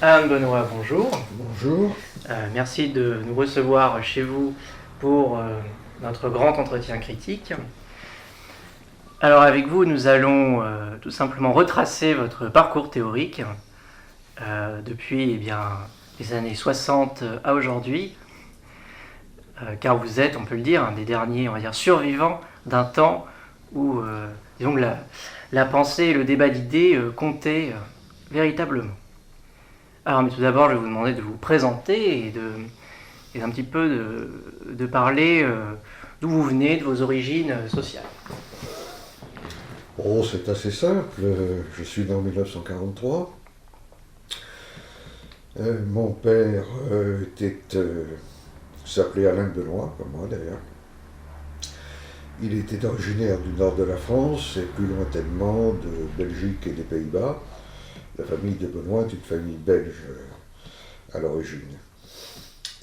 Alain Benoît, bonjour. Bonjour. Merci de nous recevoir chez vous pour notre grand entretien critique. Alors avec vous, nous allons tout simplement retracer votre parcours théorique depuis les années 60 à aujourd'hui, car vous êtes, on peut le dire, un des derniers, on va dire, survivants d'un temps où, disons que la pensée et le débat d'idées comptaient véritablement. Alors, mais tout d'abord, je vais vous demander de vous présenter et d'un petit peu de parler d'où vous venez, de vos origines sociales. Oh, c'est assez simple. Je suis né en 1943. Mon père s'appelait Alain Benoît, comme moi d'ailleurs. Il était originaire du nord de la France et plus lointainement de Belgique et des Pays-Bas. La famille de Benoît est une famille belge à l'origine.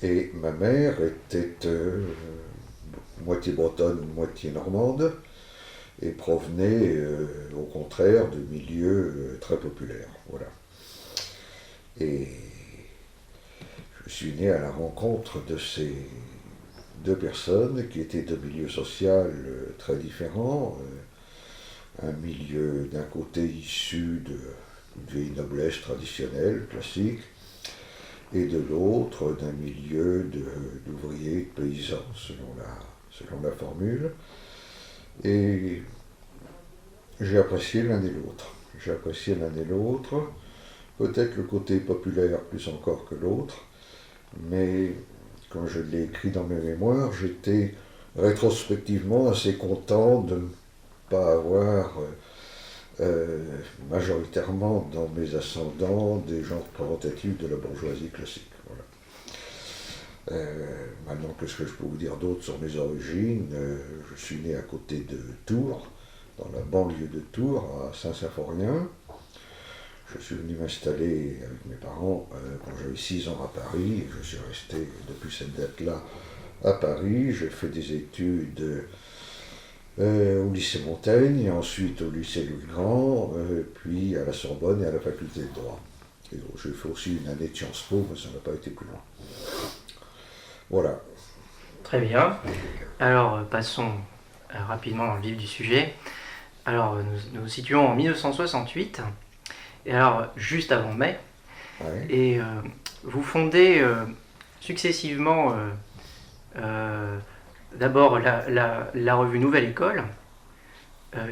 Et ma mère était moitié bretonne, moitié normande, et provenait au contraire de milieux très populaires. Voilà. Et je suis né à la rencontre de ces deux personnes qui étaient de milieux sociaux très différents. Un milieu d'un côté issu d'une vieille noblesse traditionnelle, classique, et de l'autre d'un milieu d'ouvriers, de paysans, selon la formule. Et j'ai apprécié l'un et l'autre. J'ai apprécié l'un et l'autre, peut-être le côté populaire plus encore que l'autre, mais quand je l'ai écrit dans mes mémoires, j'étais rétrospectivement assez content de ne pas avoir majoritairement dans mes ascendants des gens représentatifs de la bourgeoisie classique. Voilà. Maintenant, qu'est-ce que je peux vous dire d'autre sur mes origines? Je suis né à côté de Tours, dans la banlieue de Tours, à Saint-Symphorien. Je suis venu m'installer avec mes parents quand j'avais 6 ans à Paris, et je suis resté depuis cette date-là à Paris. J'ai fait des études au lycée Montaigne, et ensuite au lycée Louis-Grand, puis à la Sorbonne et à la faculté de droit. Et j'ai fait aussi une année de Sciences Po, mais ça n'a pas été plus loin. Voilà. Très bien. Alors, passons rapidement dans le vif du sujet. Alors, nous nous situons en 1968, et alors, juste avant mai, Ouais. et vous fondez successivement d'abord la revue Nouvelle École,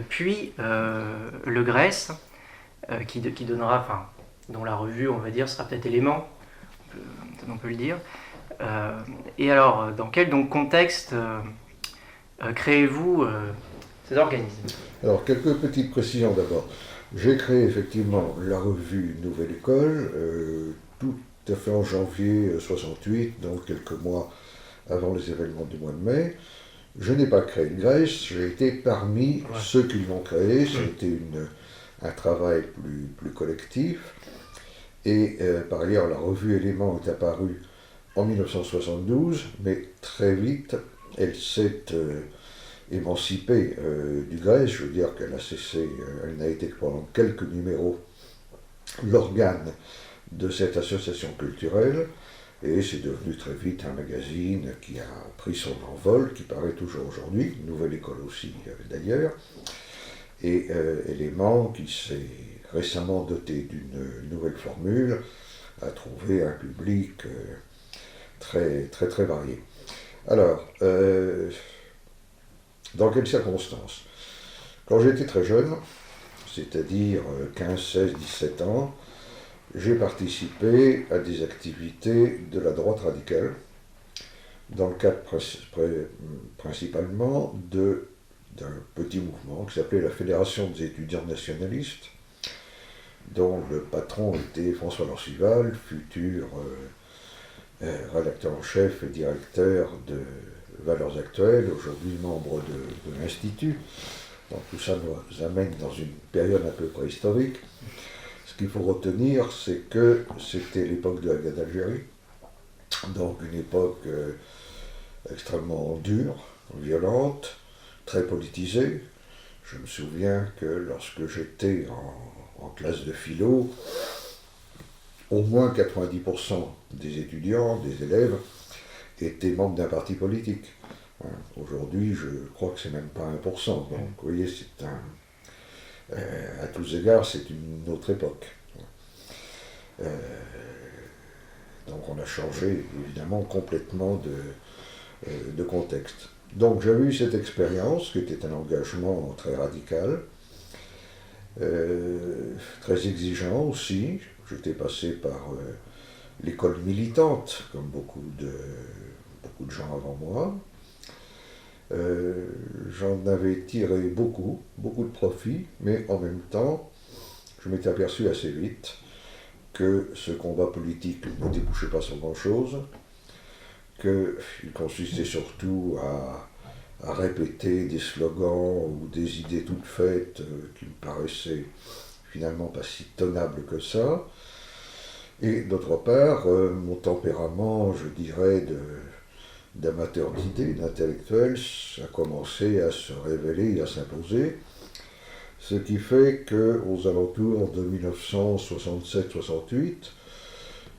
puis le Grèce, qui donnera, enfin, dont la revue, on va dire, sera peut-être élément, on peut le dire. Et alors, dans quel donc contexte créez-vous ces organismes? Alors, quelques petites précisions d'abord. J'ai créé effectivement la revue Nouvelle École, tout à fait en janvier 68, donc quelques mois avant les événements du mois de mai. Je n'ai pas créé une Grèce, j'ai été parmi ceux qui l'ont créé. C'était un travail plus collectif. Et par ailleurs, la revue Éléments est apparue en 1972, mais très vite, elle s'est émancipée du Grèce. Je veux dire qu'elle a cessé, elle n'a été que pendant quelques numéros l'organe de cette association culturelle. Et c'est devenu très vite un magazine qui a pris son envol, qui paraît toujours aujourd'hui, Nouvelle École aussi d'ailleurs, et Élément qui s'est récemment doté d'une nouvelle formule, a trouvé un public très varié. Alors, dans quelles circonstances? Quand j'étais très jeune, c'est-à-dire 15, 16, 17 ans, j'ai participé à des activités de la droite radicale, dans le cadre principalement d'un petit mouvement qui s'appelait la Fédération des étudiants nationalistes, dont le patron était François Lorcival, futur rédacteur en chef et directeur de Valeurs Actuelles, aujourd'hui membre de l'Institut. Donc tout ça nous amène dans une période un peu préhistorique. Ce qu'il faut retenir, c'est que c'était l'époque de la guerre d'Algérie, donc une époque extrêmement dure, violente, très politisée. Je me souviens que lorsque j'étais en classe de philo, au moins 90% des étudiants, des élèves, étaient membres d'un parti politique. Hein, aujourd'hui, je crois que c'est même pas 1%. Donc, vous voyez, à tous égards, c'est une autre époque. Donc, on a changé, évidemment, complètement de contexte. Donc, j'avais eu cette expérience, qui était un engagement très radical, très exigeant aussi. J'étais passé par l'école militante, comme beaucoup de gens avant moi. J'en avais tiré beaucoup de profit, mais en même temps, je m'étais aperçu assez vite que ce combat politique ne débouchait pas sur grand-chose, qu'il consistait surtout à répéter des slogans ou des idées toutes faites qui me paraissaient finalement pas si tenables que ça. Et d'autre part, mon tempérament, je dirais, d'amateur d'idées, d'intellectuel, a commencé à se révéler et à s'imposer. Ce qui fait qu'aux alentours de 1967-68,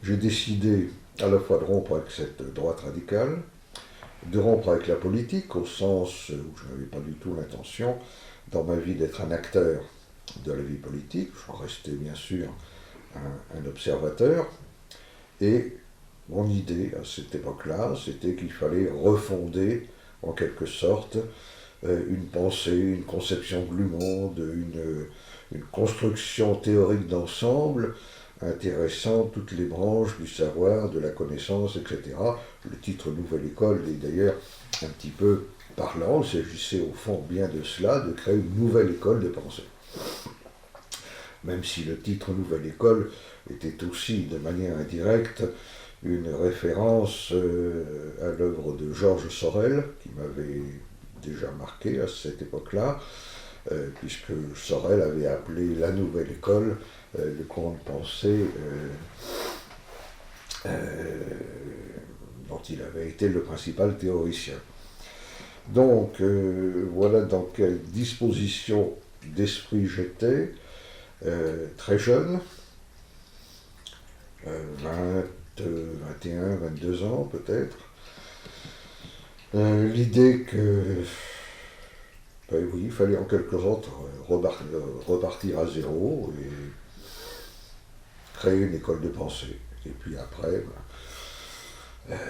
j'ai décidé à la fois de rompre avec cette droite radicale, de rompre avec la politique, au sens où je n'avais pas du tout l'intention dans ma vie d'être un acteur de la vie politique, je restais bien sûr un observateur, et mon idée à cette époque-là, c'était qu'il fallait refonder en quelque sorte une pensée, une conception du monde, une construction théorique d'ensemble intéressant toutes les branches du savoir, de la connaissance, etc. Le titre Nouvelle École est d'ailleurs un petit peu parlant, il s'agissait au fond bien de cela, de créer une nouvelle école de pensée. Même si le titre Nouvelle École était aussi de manière indirecte une référence à l'œuvre de Georges Sorel, qui m'avait déjà marqué à cette époque-là, puisque Sorel avait appelé la Nouvelle École le courant de pensée dont il avait été le principal théoricien. Donc voilà dans quelle disposition d'esprit j'étais, très jeune, 21, 22 ans peut-être. L'idée que, ben oui, il fallait en quelque sorte repartir à zéro et créer une école de pensée. Et puis après,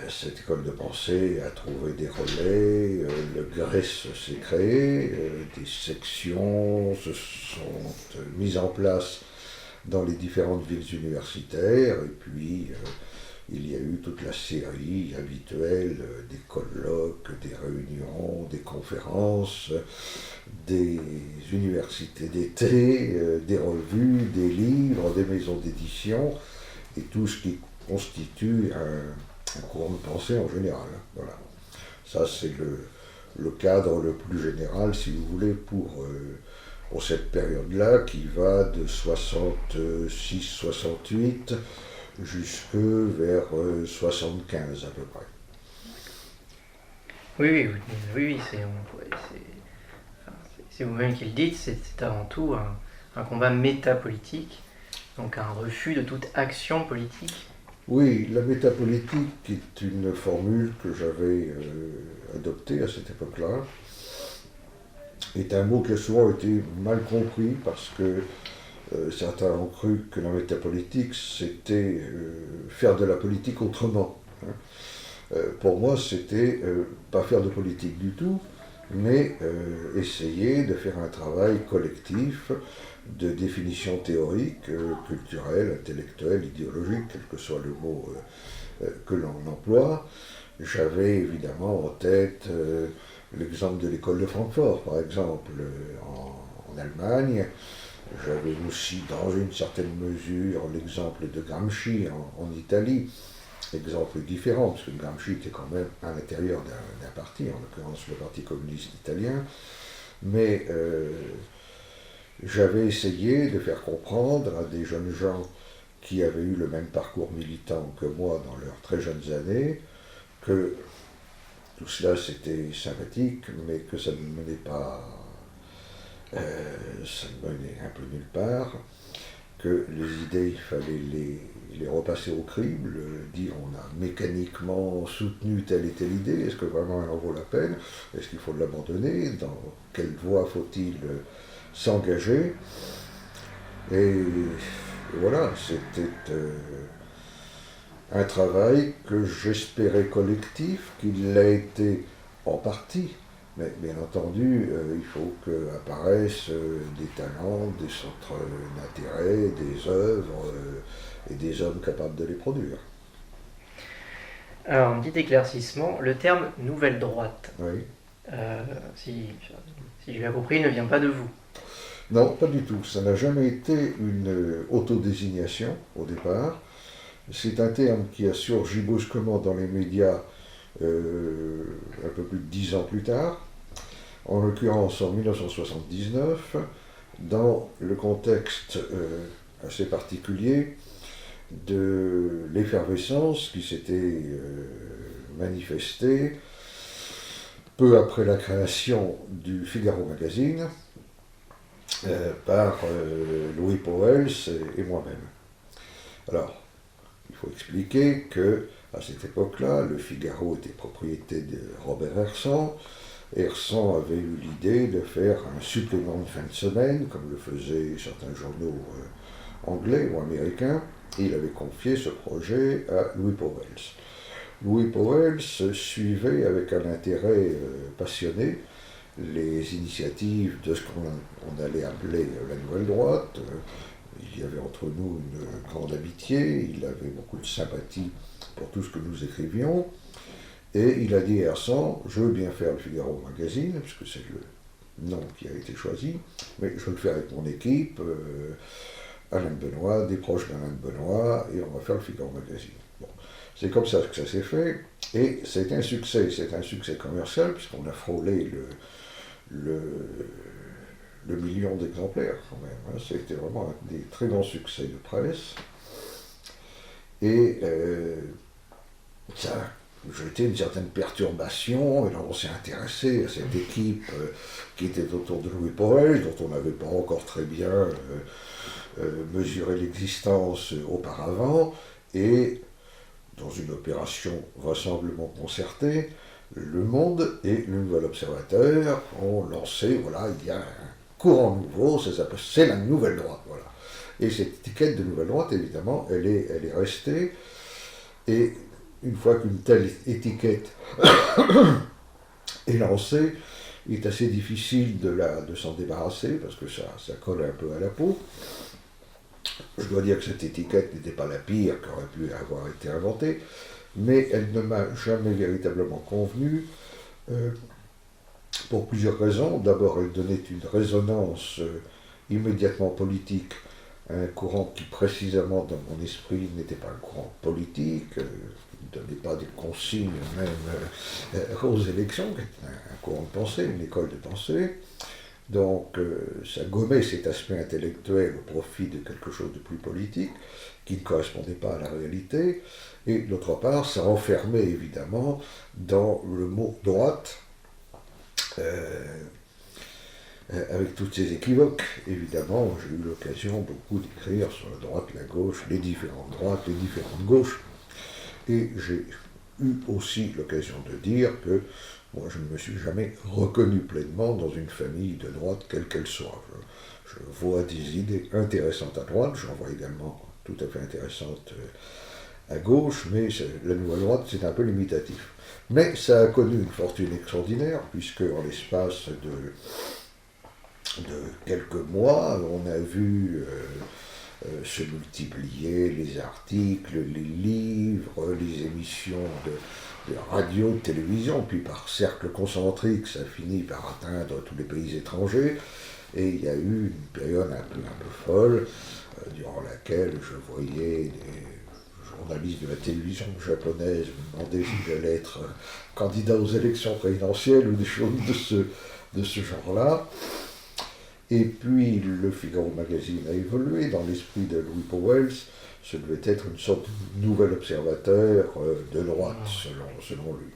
cette école de pensée a trouvé des relais, le GRES s'est créé, des sections se sont mises en place dans les différentes villes universitaires, et puis il y a eu toute la série habituelle des colloques, des réunions, des conférences, des universités d'été, des revues, des livres, des maisons d'édition, et tout ce qui constitue un courant de pensée en général. Voilà. Ça, c'est le cadre le plus général, si vous voulez, pour cette période-là, qui va de 66-68 jusque vers 75 à peu près. Oui, c'est vous-même qui le dites, c'est avant tout un combat métapolitique, donc un refus de toute action politique. Oui, la métapolitique est une formule que j'avais adoptée à cette époque-là, est un mot qui a souvent été mal compris parce que certains ont cru que la métapolitique, c'était faire de la politique autrement. Hein. Pour moi, c'était pas faire de politique du tout, mais essayer de faire un travail collectif de définition théorique, culturelle, intellectuelle, idéologique, quel que soit le mot que l'on emploie. J'avais évidemment en tête l'exemple de l'école de Francfort, par exemple, en Allemagne. J'avais aussi, dans une certaine mesure, l'exemple de Gramsci en Italie. Exemple différent, parce que Gramsci était quand même à l'intérieur d'un parti, en l'occurrence le Parti communiste italien. Mais j'avais essayé de faire comprendre à des jeunes gens qui avaient eu le même parcours militant que moi dans leurs très jeunes années, que tout cela c'était sympathique, mais que ça ne menait pas, ça ne menait un peu nulle part, que les idées, il fallait les repasser au crible, dire on a mécaniquement soutenu telle et telle idée, est-ce que vraiment elle en vaut la peine, est-ce qu'il faut l'abandonner, dans quelle voie faut-il s'engager. Et voilà, c'était un travail que j'espérais collectif, qu'il l'a été en partie. Mais bien entendu, il faut qu'apparaissent des talents, des centres d'intérêt, des œuvres et des hommes capables de les produire. Alors, un petit éclaircissement, le terme nouvelle droite, Oui. si j'ai bien compris, ne vient pas de vous. Non, pas du tout. Ça n'a jamais été une autodésignation au départ. C'est un terme qui a surgi brusquement dans les médias un peu plus de 10 ans plus tard, en l'occurrence en 1979, dans le contexte assez particulier de l'effervescence qui s'était manifestée peu après la création du Figaro Magazine par Louis Pauwels et moi-même. Alors, il faut expliquer que à cette époque-là, le Figaro était propriété de Robert Hersant. Hersant avait eu l'idée de faire un supplément de fin de semaine, comme le faisaient certains journaux anglais ou américains, et il avait confié ce projet à Louis Pauwels. Louis Pauwels suivait avec un intérêt passionné les initiatives de ce qu'on allait appeler la nouvelle droite. Il y avait entre nous une grande amitié, il avait beaucoup de sympathie pour tout ce que nous écrivions, et il a dit à Hersant, je veux bien faire le Figaro Magazine, puisque c'est le nom qui a été choisi, mais je veux le faire avec mon équipe, Alain Benoît, des proches d'Alain Benoît, et on va faire le Figaro Magazine. Bon. C'est comme ça que ça s'est fait, et c'est un succès commercial, puisqu'on a frôlé le million d'exemplaires quand même. C'était vraiment un des très grands succès de presse. Et ça a jeté une certaine perturbation, et là on s'est intéressé à cette équipe qui était autour de Louis Pauwels, dont on n'avait pas encore très bien mesuré l'existence auparavant, et dans une opération vraisemblablement concertée, Le Monde et le Nouvel Observateur ont lancé, voilà, il y a un courant nouveau, c'est la nouvelle droite, voilà. Et cette étiquette de nouvelle droite, évidemment, elle est restée, et une fois qu'une telle étiquette est lancée, il est assez difficile de s'en débarrasser, parce que ça colle un peu à la peau. Je dois dire que cette étiquette n'était pas la pire qui aurait pu avoir été inventée, mais elle ne m'a jamais véritablement convenu, pour plusieurs raisons. D'abord, elle donnait une résonance immédiatement politique à un courant qui, précisément dans mon esprit, n'était pas un courant politique, qui ne donnait pas des consignes même aux élections, qui était un courant de pensée, une école de pensée. Donc ça gommait cet aspect intellectuel au profit de quelque chose de plus politique, qui ne correspondait pas à la réalité, et d'autre part, ça enfermait évidemment dans le mot droite, avec toutes ces équivoques. Évidemment, j'ai eu l'occasion beaucoup d'écrire sur la droite, la gauche, les différentes droites, les différentes gauches, et j'ai eu aussi l'occasion de dire que moi, je ne me suis jamais reconnu pleinement dans une famille de droite, quelle qu'elle soit. Je vois des idées intéressantes à droite, j'en vois également tout à fait intéressantes à gauche, mais la nouvelle droite, c'est un peu limitatif. Mais ça a connu une fortune extraordinaire, puisque en l'espace de quelques mois, on a vu se multiplier les articles, les livres, les émissions de radio, de télévision, puis par cercle concentrique, ça finit par atteindre tous les pays étrangers, et il y a eu une période un peu folle, durant laquelle je voyais des journalistes de la télévision japonaise me demander si j'allais être candidat aux élections présidentielles ou des choses de ce genre-là. Et puis le Figaro Magazine a évolué dans l'esprit de Louis Pauwels. Ce devait être une sorte de nouvel observateur de droite, selon lui.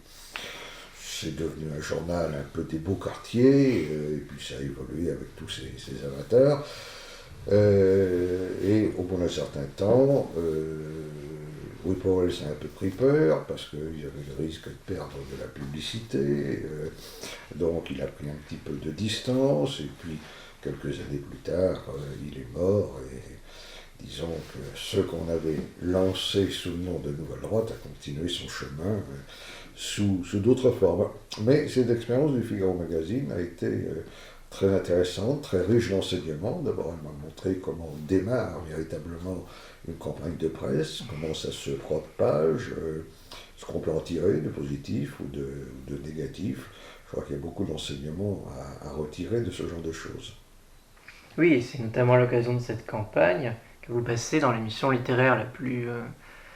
C'est devenu un journal un peu des beaux quartiers, et puis ça a évolué avec tous ces amateurs. Et au bout d'un certain temps, Louis Pauwels a un peu pris peur parce qu'il y avait le risque de perdre de la publicité. Donc il a pris un petit peu de distance et puis quelques années plus tard, il est mort et disons que ce qu'on avait lancé sous le nom de Nouvelle Droite a continué son chemin sous d'autres formes. Mais cette expérience du Figaro Magazine a été très intéressante, très riche d'enseignements. D'abord, elle m'a montré comment on démarre véritablement une campagne de presse, comment ça se propage, ce qu'on peut en tirer de positif ou de négatif. Je crois qu'il y a beaucoup d'enseignements à retirer de ce genre de choses. Oui, c'est notamment à l'occasion de cette campagne que vous passez dans l'émission littéraire la plus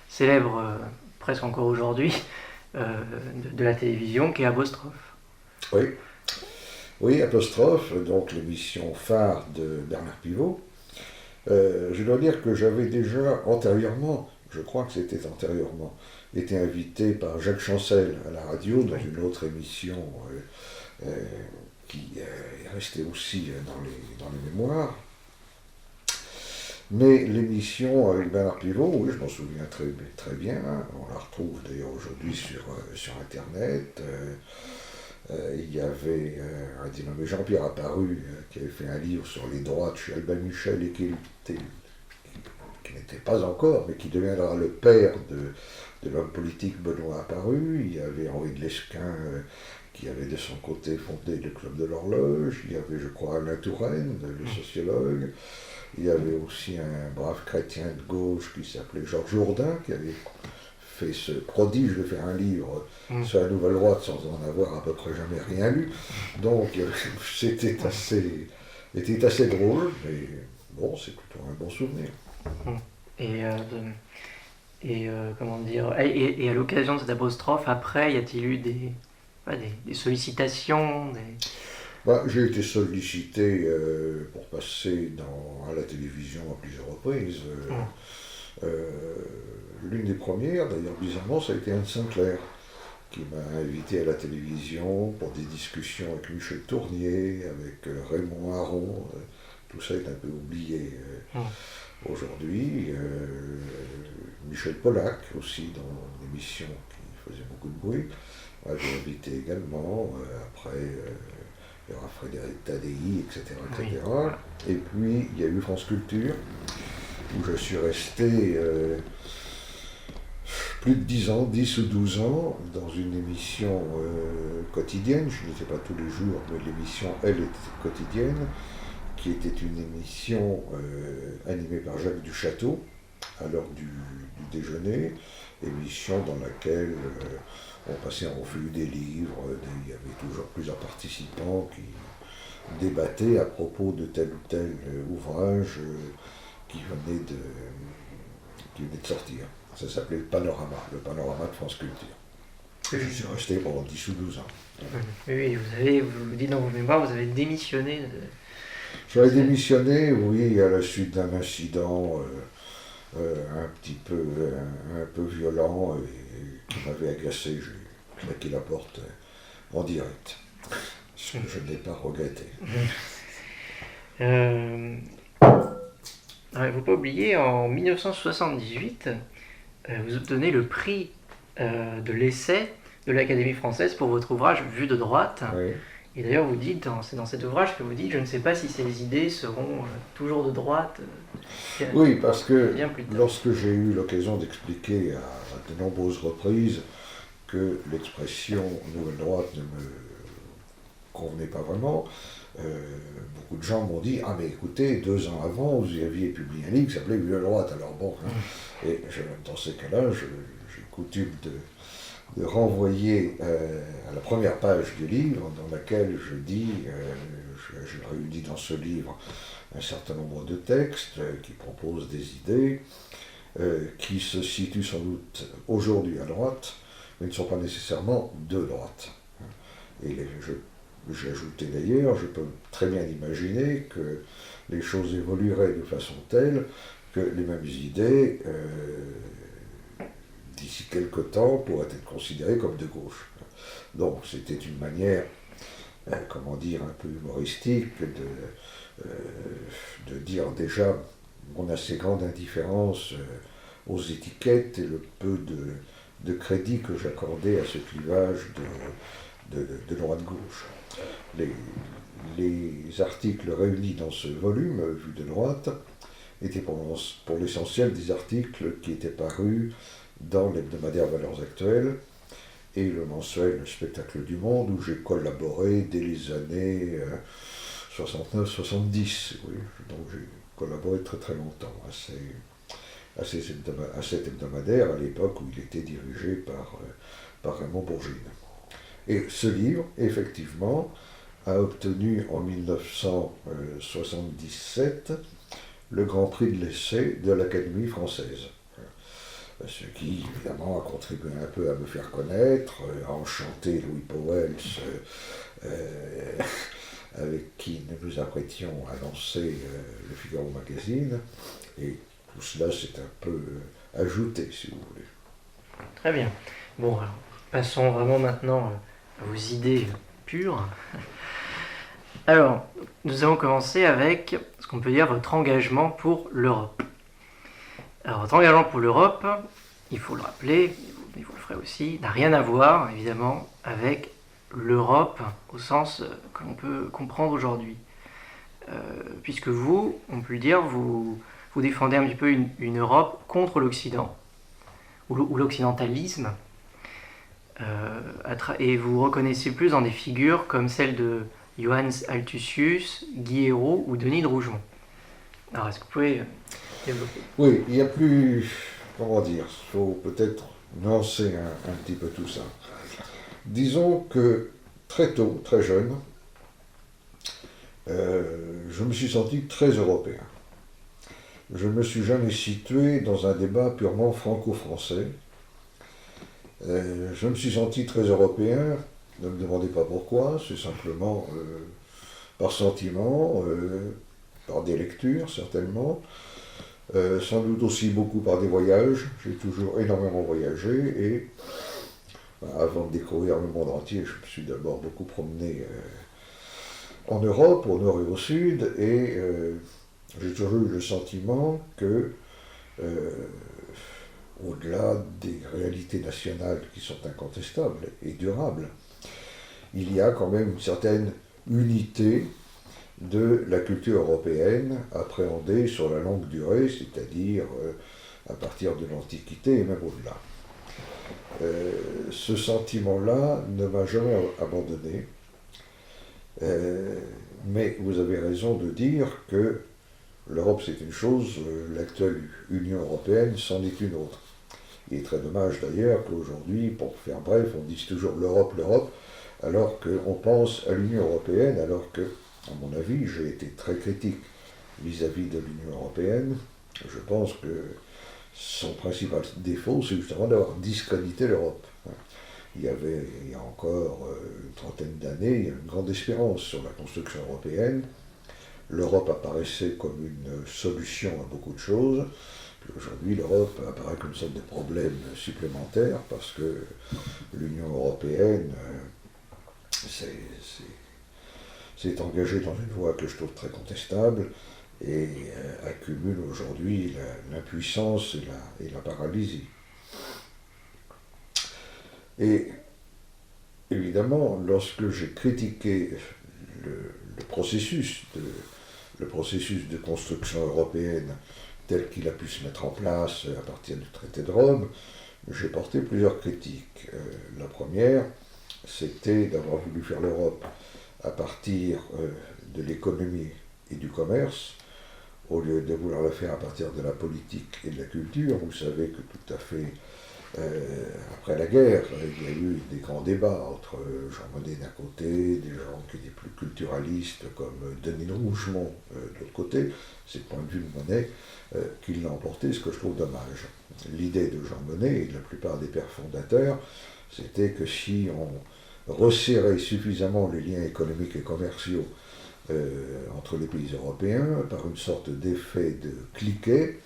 célèbre, presque encore aujourd'hui, de la télévision, qui est Apostrophe. Oui. Oui, Apostrophe, donc l'émission phare de Bernard Pivot. Je dois dire que j'avais déjà antérieurement, je crois que c'était antérieurement, été invité par Jacques Chancel à la radio dans une autre émission qui est restée aussi dans les mémoires. Mais l'émission avec Bernard Pivot, oui, je m'en souviens très bien. On la retrouve d'ailleurs aujourd'hui sur Internet. Il y avait un dénommé Jean-Pierre Apparu qui avait fait un livre sur les droites chez Albin Michel et qui n'était pas encore, mais qui deviendra le père de l'homme politique Benoît Apparu. Il y avait Henri de Lesquen qui avait de son côté fondé le Club de l'Horloge. Il y avait, je crois, Alain Touraine, le sociologue. Il y avait aussi un brave chrétien de gauche qui s'appelait Georges Jourdain, qui avait fait ce prodige de faire un livre sur la Nouvelle Droite sans en avoir à peu près jamais rien lu. Donc c'était assez drôle, mais bon, c'est plutôt un bon souvenir. Et comment dire, et à l'occasion de cette apostrophe, après, y a-t-il eu des sollicitations J'ai été sollicité pour passer à la télévision à plusieurs reprises. L'une des premières, d'ailleurs bizarrement, ça a été Anne Sinclair, qui m'a invité à la télévision pour des discussions avec Michel Tournier, avec Raymond Aron. Tout ça est un peu oublié aujourd'hui. Michel Pollack aussi, dans une émission qui faisait beaucoup de bruit, j'ai invité également. Après, il y aura Frédéric Tadei, etc. etc. Oui. Et puis, il y a eu France Culture, où je suis resté plus de 10 ans, 10 ou 12 ans, dans une émission quotidienne. Je n'étais pas tous les jours, mais l'émission, elle, était quotidienne, qui était une émission animée par Jacques Duchâteau, à l'heure du déjeuner, émission dans laquelle on passait en revue des livres, il y avait toujours plusieurs participants qui débattaient à propos de tel ou tel ouvrage qui venait de sortir. Ça s'appelait le Panorama de France Culture. Et je suis resté pendant 10 ou 12 ans. Oui, vous dites dans vos mémoires, vous avez démissionné J'avais démissionné, oui, à la suite d'un incident un peu violent et qui m'avait agacé. J'ai claqué la porte en direct, ce que je n'ai pas regretté. Il ne faut pas oublier, en 1978, vous obtenez le prix de l'essai de l'Académie française pour votre ouvrage Vue de droite. Oui. Et d'ailleurs, vous dites, c'est dans cet ouvrage que vous dites, je ne sais pas si ces idées seront toujours de droite. Oui, parce que lorsque j'ai eu l'occasion d'expliquer à de nombreuses reprises que l'expression nouvelle droite ne me convenait pas vraiment, beaucoup de gens m'ont dit « Ah mais écoutez, 2 ans avant, vous aviez publié un livre qui s'appelait Vue de droite, alors bon... Hein. » Et dans ces cas-là, j'ai coutume de renvoyer à la première page du livre, dans laquelle je dis, je réunis dans ce livre un certain nombre de textes qui proposent des idées, qui se situent sans doute aujourd'hui à droite, mais ne sont pas nécessairement de droite. Et j'ai ajouté d'ailleurs, je peux très bien imaginer que les choses évolueraient de façon telle que les mêmes idées, d'ici quelque temps, pourraient être considérées comme de gauche. Donc c'était une manière comment dire, un peu humoristique, de dire déjà mon assez grande indifférence aux étiquettes et le peu de crédit que j'accordais à ce clivage de droite-gauche. Les articles réunis dans ce volume, vu de droite, étaient pour l'essentiel des articles qui étaient parus dans l'hebdomadaire Valeurs Actuelles et le mensuel Spectacle du Monde, où j'ai collaboré dès les années 69-70. Oui. Donc j'ai collaboré très très longtemps à cet hebdomadaire, à l'époque où il était dirigé par Raymond Bourgine. Et ce livre, effectivement, a obtenu en 1977 le Grand Prix de l'essai de l'Académie française. Ce qui, évidemment, a contribué un peu à me faire connaître, à enchanter Louis Pauwels, avec qui nous nous apprêtions à lancer le Figaro Magazine. Et tout cela s'est un peu ajouté, si vous voulez. Très bien. Bon, alors, passons vraiment maintenant à vos idées pures. Alors, nous allons commencer avec ce qu'on peut dire votre engagement pour l'Europe. Alors, votre engagement pour l'Europe, il faut le rappeler, et vous le ferez aussi, n'a rien à voir, évidemment, avec l'Europe au sens que l'on peut comprendre aujourd'hui. Puisque vous, on peut le dire, vous défendez un petit peu une Europe contre l'Occident, ou l'occidentalisme, et vous reconnaissez plus dans des figures comme celle de Johannes Althusius, Guy Hérault ou Denis de Rougemont. Alors, est-ce que vous pouvez développer ? Oui, il y a plus, comment dire, il faut peut-être nuancer un petit peu tout ça. Disons que très tôt, très jeune, je me suis senti très européen. Je ne me suis jamais situé dans un débat purement franco-français. Je me suis senti très européen, ne me demandez pas pourquoi, c'est simplement par sentiment, par des lectures certainement, sans doute aussi beaucoup par des voyages. J'ai toujours énormément voyagé et avant de découvrir le monde entier, je me suis d'abord beaucoup promené en Europe, au nord et au sud, et j'ai toujours eu le sentiment que, au-delà des réalités nationales qui sont incontestables et durables, il y a quand même une certaine unité de la culture européenne appréhendée sur la longue durée, c'est-à-dire à partir de l'Antiquité et même au-delà. Ce sentiment-là ne m'a jamais abandonné, mais vous avez raison de dire que l'Europe c'est une chose, l'actuelle Union européenne c'en est une autre. Il est très dommage d'ailleurs qu'aujourd'hui, pour faire bref, on dise toujours l'Europe, alors qu'on pense à l'Union européenne, alors que, à mon avis, j'ai été très critique vis-à-vis de l'Union européenne. Je pense que son principal défaut, c'est justement d'avoir discrédité l'Europe. Il y a encore une trentaine d'années, il y a une grande espérance sur la construction européenne. L'Europe apparaissait comme une solution à beaucoup de choses. Puis aujourd'hui, l'Europe apparaît comme une sorte de problème supplémentaire parce que l'Union européenne s'est engagée dans une voie que je trouve très contestable et accumule aujourd'hui l'impuissance et la paralysie. Et évidemment, lorsque j'ai critiqué le processus de construction européenne tel qu'il a pu se mettre en place à partir du traité de Rome, j'ai porté plusieurs critiques. La première, c'était d'avoir voulu faire l'Europe à partir de l'économie et du commerce, au lieu de vouloir la faire à partir de la politique et de la culture. Vous savez que tout à fait, après la guerre, il y a eu des grands débats entre Jean Monnet d'un côté, des gens qui étaient plus culturalistes comme Denis de Rougemont de l'autre côté. C'est le point de vue de Monnet qui l'a emporté, ce que je trouve dommage. L'idée de Jean Monnet et de la plupart des pères fondateurs, c'était que si on resserrait suffisamment les liens économiques et commerciaux entre les pays européens, par une sorte d'effet de cliquet,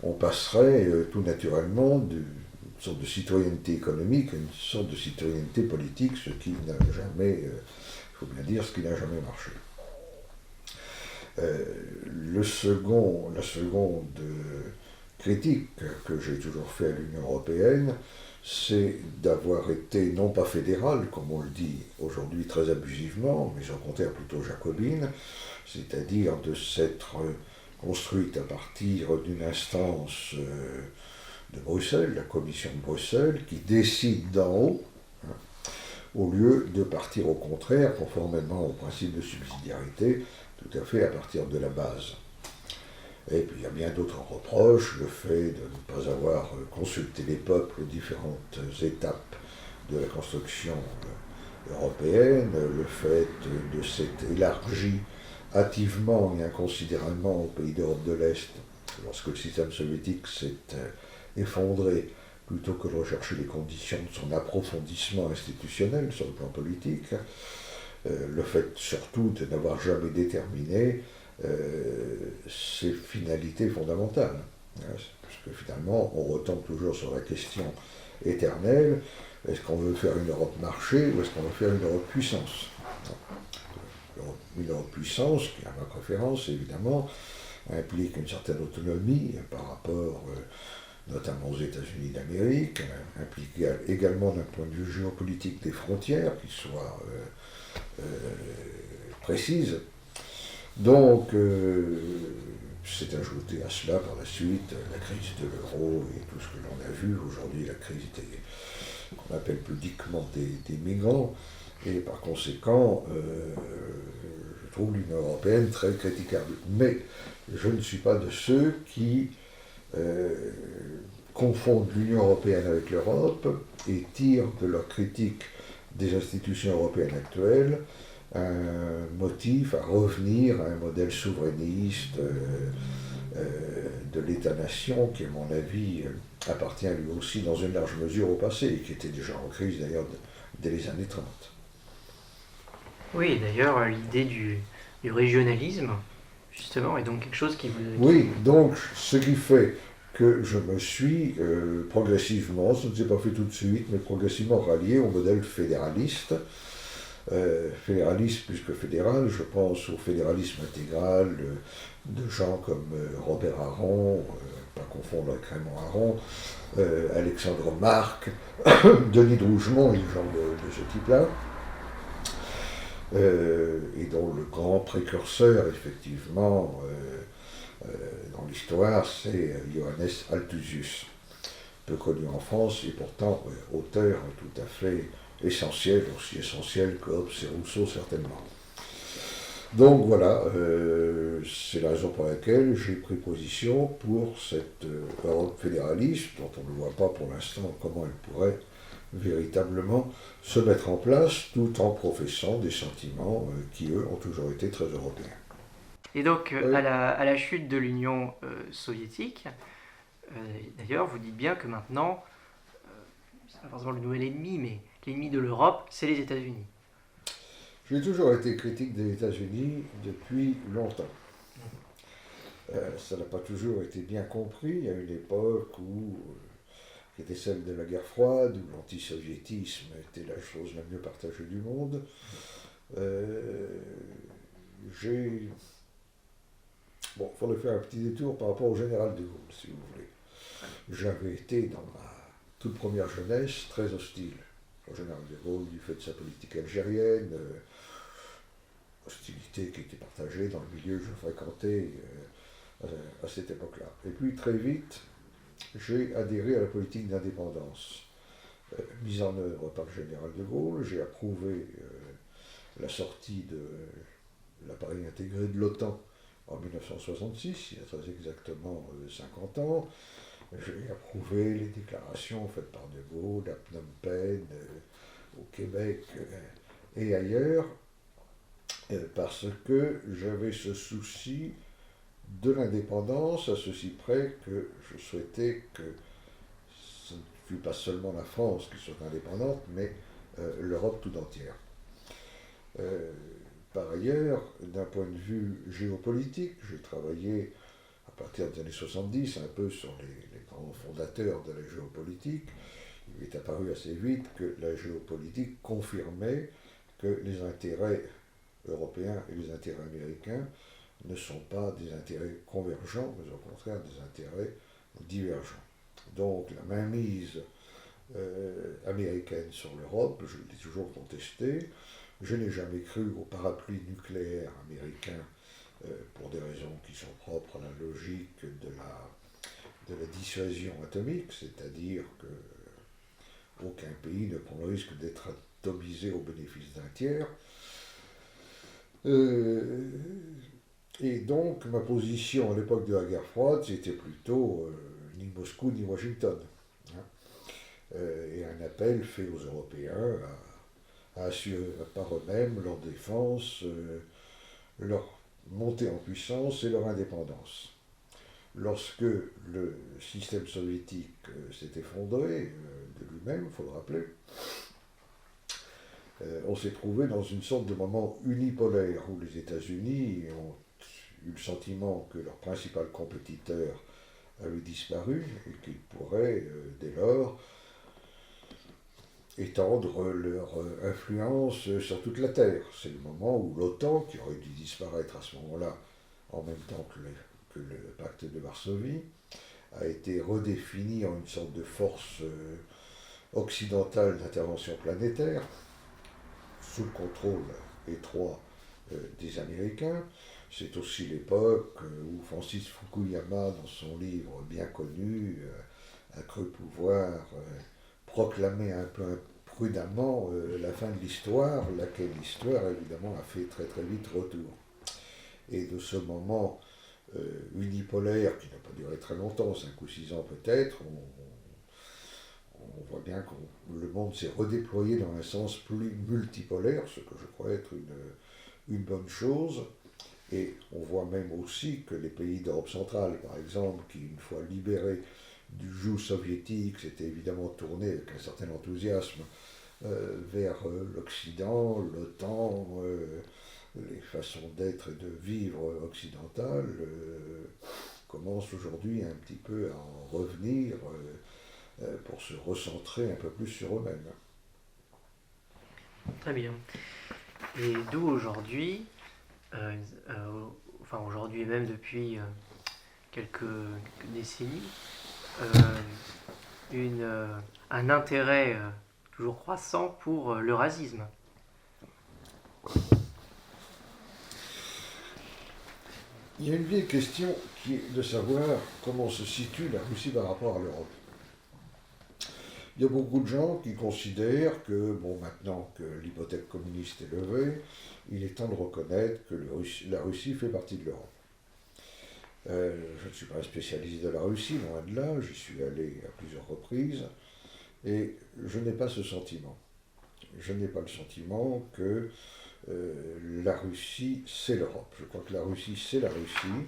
on passerait tout naturellement d'une sorte de citoyenneté économique à une sorte de citoyenneté politique, ce qui n'a jamais faut bien dire ce qui n'a jamais marché. La seconde critique que j'ai toujours fait à l'Union européenne, c'est d'avoir été non pas fédérale, comme on le dit aujourd'hui très abusivement, mais au contraire plutôt jacobine, c'est-à-dire de s'être construite à partir d'une instance de Bruxelles, la Commission de Bruxelles, qui décide d'en haut, hein, au lieu de partir au contraire, conformément au principe de subsidiarité, tout à fait à partir de la base. Et puis il y a bien d'autres reproches, le fait de ne pas avoir consulté les peuples aux différentes étapes de la construction européenne, le fait de s'être élargi hâtivement et inconsidérément aux pays d'Europe de l'Est, lorsque le système soviétique s'est effondré, plutôt que de rechercher les conditions de son approfondissement institutionnel sur le plan politique, le fait surtout de n'avoir jamais déterminé ses finalités fondamentales. Parce que finalement, on retombe toujours sur la question éternelle, est-ce qu'on veut faire une Europe marché ou est-ce qu'on veut faire une Europe puissance? Une Europe puissance, qui à ma préférence évidemment, implique une certaine autonomie par rapport notamment aux États-Unis d'Amérique, implique également d'un point de vue géopolitique des frontières qui soient précises. Donc, c'est ajouté à cela par la suite la crise de l'euro et tout ce que l'on a vu. Aujourd'hui, la crise qu'on appelle pudiquement des migrants. Et par conséquent, je trouve l'Union européenne très critiquable. Mais je ne suis pas de ceux qui confondent l'Union européenne avec l'Europe et tirent de leur critique des institutions européennes actuelles un motif à revenir à un modèle souverainiste de l'État-nation qui, à mon avis, appartient lui aussi dans une large mesure au passé et qui était déjà en crise d'ailleurs dès les années 30. Oui, d'ailleurs, l'idée du régionalisme, justement, est donc quelque chose qui vous... Oui, donc ce qui fait que je me suis progressivement, ça ne s'est pas fait tout de suite, mais progressivement rallié au modèle fédéraliste. Fédéraliste plus que fédéral, je pense au fédéralisme intégral de gens comme Robert Aron, pas confondre avec Raymond Aron, Alexandre Marc, Denis Drougemont et des gens de ce type-là. Et dont le grand précurseur, effectivement, dans l'histoire, c'est Johannes Althusius, peu connu en France et pourtant auteur tout à fait essentiel, aussi essentiel que Hobbes et Rousseau certainement. Donc voilà, c'est la raison pour laquelle j'ai pris position pour cette Europe fédéraliste, dont on ne voit pas pour l'instant comment elle pourrait véritablement se mettre en place, tout en professant des sentiments qui, eux, ont toujours été très européens. Et donc, à la chute de l'Union soviétique, d'ailleurs, vous dites bien que maintenant, c'est pas forcément le nouvel ennemi, mais l'ennemi de l'Europe, c'est les États-Unis. J'ai toujours été critique des États-Unis depuis longtemps. Ça n'a pas toujours été bien compris. Il y a une époque qui était celle de la guerre froide, où l'antisoviétisme était la chose la mieux partagée du monde. Bon, il faudrait faire un petit détour par rapport au général de Gaulle, si vous voulez. J'avais été, dans ma toute première jeunesse, très hostile au général de Gaulle, du fait de sa politique algérienne, hostilité qui était partagée dans le milieu que je fréquentais à cette époque-là. Et puis, très vite, j'ai adhéré à la politique d'indépendance mise en œuvre par le général de Gaulle. J'ai approuvé la sortie de l'appareil intégré de l'OTAN en 1966, il y a très exactement 50 ans. J'ai approuvé les déclarations faites par de Gaulle à Phnom Penh, au Québec et ailleurs, parce que j'avais ce souci de l'indépendance, à ceci près que je souhaitais que ce ne fût pas seulement la France qui soit indépendante, mais l'Europe tout entière. Par ailleurs, d'un point de vue géopolitique, j'ai travaillé à partir des années 70 un peu sur les grands fondateurs de la géopolitique. Il est apparu assez vite que la géopolitique confirmait que les intérêts européens et les intérêts américains ne sont pas des intérêts convergents, mais au contraire des intérêts divergents. Donc la mainmise américaine sur l'Europe, je l'ai toujours contesté. Je n'ai jamais cru au parapluie nucléaire américain pour des raisons qui sont propres à la logique de la dissuasion atomique, c'est-à-dire qu'aucun pays ne prend le risque d'être atomisé au bénéfice d'un tiers. Et donc ma position à l'époque de la guerre froide, c'était plutôt ni Moscou ni Washington. Hein. Et un appel fait aux Européens à assurer par eux-mêmes leur défense, leur montée en puissance et leur indépendance. Lorsque le système soviétique s'est effondré de lui-même, il faut le rappeler, on s'est trouvé dans une sorte de moment unipolaire où les États-Unis ont eu le sentiment que leur principal compétiteur avait disparu et qu'ils pourraient, dès lors, étendre leur influence sur toute la Terre. C'est le moment où l'OTAN, qui aurait dû disparaître à ce moment-là, en même temps que le pacte de Varsovie, a été redéfini en une sorte de force occidentale d'intervention planétaire, sous le contrôle étroit des Américains. C'est aussi l'époque où Francis Fukuyama, dans son livre bien connu, a cru pouvoir proclamer un peu prudemment la fin de l'histoire, laquelle l'histoire évidemment a fait très très vite retour. Et de ce moment unipolaire, qui n'a pas duré très longtemps, 5 ou 6 ans peut-être, on voit bien que le monde s'est redéployé dans un sens plus multipolaire, ce que je crois être une bonne chose. Et on voit même aussi que les pays d'Europe centrale, par exemple, qui une fois libérés du joug soviétique, s'étaient évidemment tournés avec un certain enthousiasme vers l'Occident, l'OTAN, les façons d'être et de vivre occidentales, commencent aujourd'hui un petit peu à en revenir pour se recentrer un peu plus sur eux-mêmes. Très bien. Et d'où aujourd'hui, enfin aujourd'hui et même depuis quelques décennies, un intérêt toujours croissant pour l'eurasisme. Il y a une vieille question qui est de savoir comment se situe la Russie par rapport à l'Europe. Il y a beaucoup de gens qui considèrent que, bon, maintenant que l'hypothèque communiste est levée, il est temps de reconnaître que la Russie fait partie de l'Europe. Je ne suis pas un spécialiste de la Russie, loin de là, j'y suis allé à plusieurs reprises, et je n'ai pas ce sentiment. Je n'ai pas le sentiment que la Russie, c'est l'Europe. Je crois que la Russie, c'est la Russie,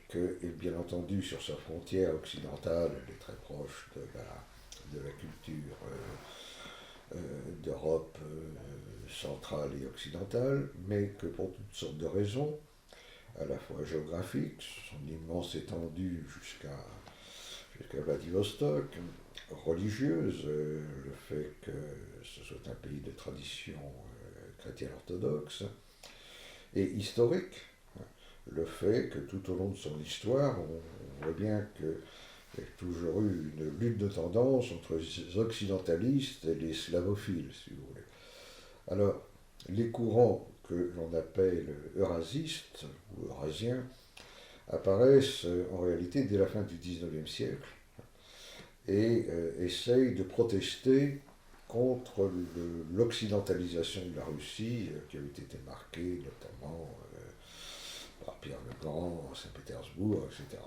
que, et bien entendu, sur sa frontière occidentale, elle est très proche de la culture d'Europe centrale et occidentale, mais que pour toutes sortes de raisons, à la fois géographiques, son immense étendue jusqu'à Vladivostok, religieuse, le fait que ce soit un pays de tradition chrétienne orthodoxe, et historique, le fait que tout au long de son histoire, on voit bien qu'il y a toujours eu une lutte de tendance entre les occidentalistes et les slavophiles, si vous voulez. Alors, les courants que l'on appelle eurasistes ou eurasiens apparaissent en réalité dès la fin du XIXe siècle et essayent de protester contre l'occidentalisation de la Russie qui avait été marquée notamment par Pierre le Grand, Saint-Pétersbourg, etc.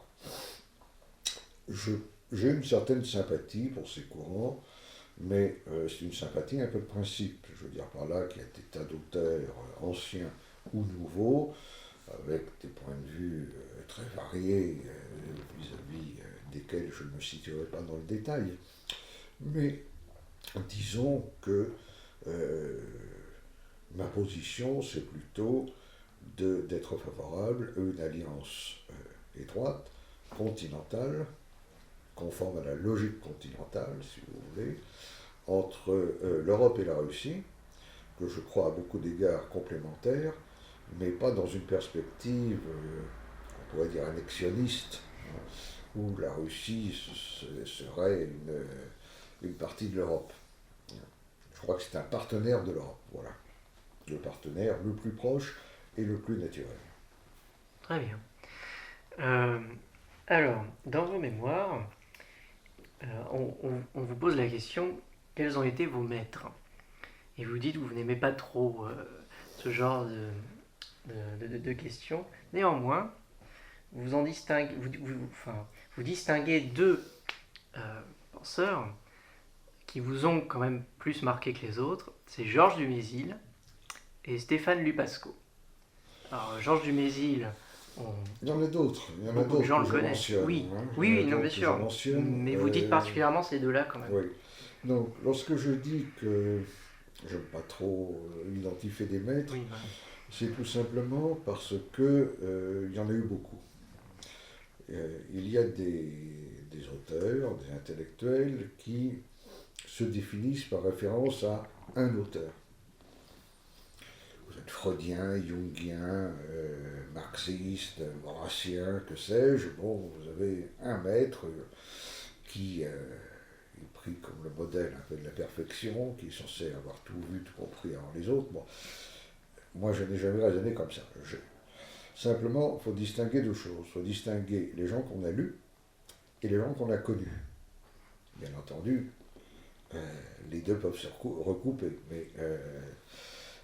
J'ai une certaine sympathie pour ces courants, mais c'est une sympathie un peu de principe. Je veux dire par là qu'il y a des tas d'auteurs anciens ou nouveaux, avec des points de vue très variés vis-à-vis desquels je ne me situerai pas dans le détail. Mais disons que ma position, c'est plutôt d'être favorable à une alliance étroite, continentale, conforme à la logique continentale, si vous voulez, entre l'Europe et la Russie, que je crois à beaucoup d'égards complémentaires, mais pas dans une perspective, on pourrait dire annexionniste, hein, où la Russie serait une partie de l'Europe. Je crois que c'est un partenaire de l'Europe, voilà. Le partenaire le plus proche et le plus naturel. Très bien. Euh, alors, dans vos mémoires, on vous pose la question, quels ont été vos maîtres? Et vous dites que vous n'aimez pas trop ce genre de questions. Néanmoins, vous en distinguez, vous distinguez deux penseurs qui vous ont quand même plus marqué que les autres. C'est Georges Dumézil et Stéphane Lupasco. Alors, Georges Dumézil, il y en a d'autres, beaucoup de gens que le je connaissent. mentionne. Oui, Hein. oui, non, bien sûr. Mais vous dites particulièrement ces deux-là quand même. Oui. Donc, lorsque je dis que je n'aime pas trop identifier des maîtres, Oui, c'est tout simplement parce que il y en a eu beaucoup. Il y a des auteurs, des intellectuels qui se définissent par référence à un auteur. Vous êtes freudien, jungien, marxiste, maurassien, que sais-je. Bon, vous avez un maître qui est pris comme le modèle un peu de la perfection, qui est censé avoir tout vu, tout compris avant les autres. Bon, moi, je n'ai jamais raisonné comme ça. Simplement, il faut distinguer deux choses. Il faut distinguer les gens qu'on a lus et les gens qu'on a connus. Bien entendu, les deux peuvent se recouper. Mais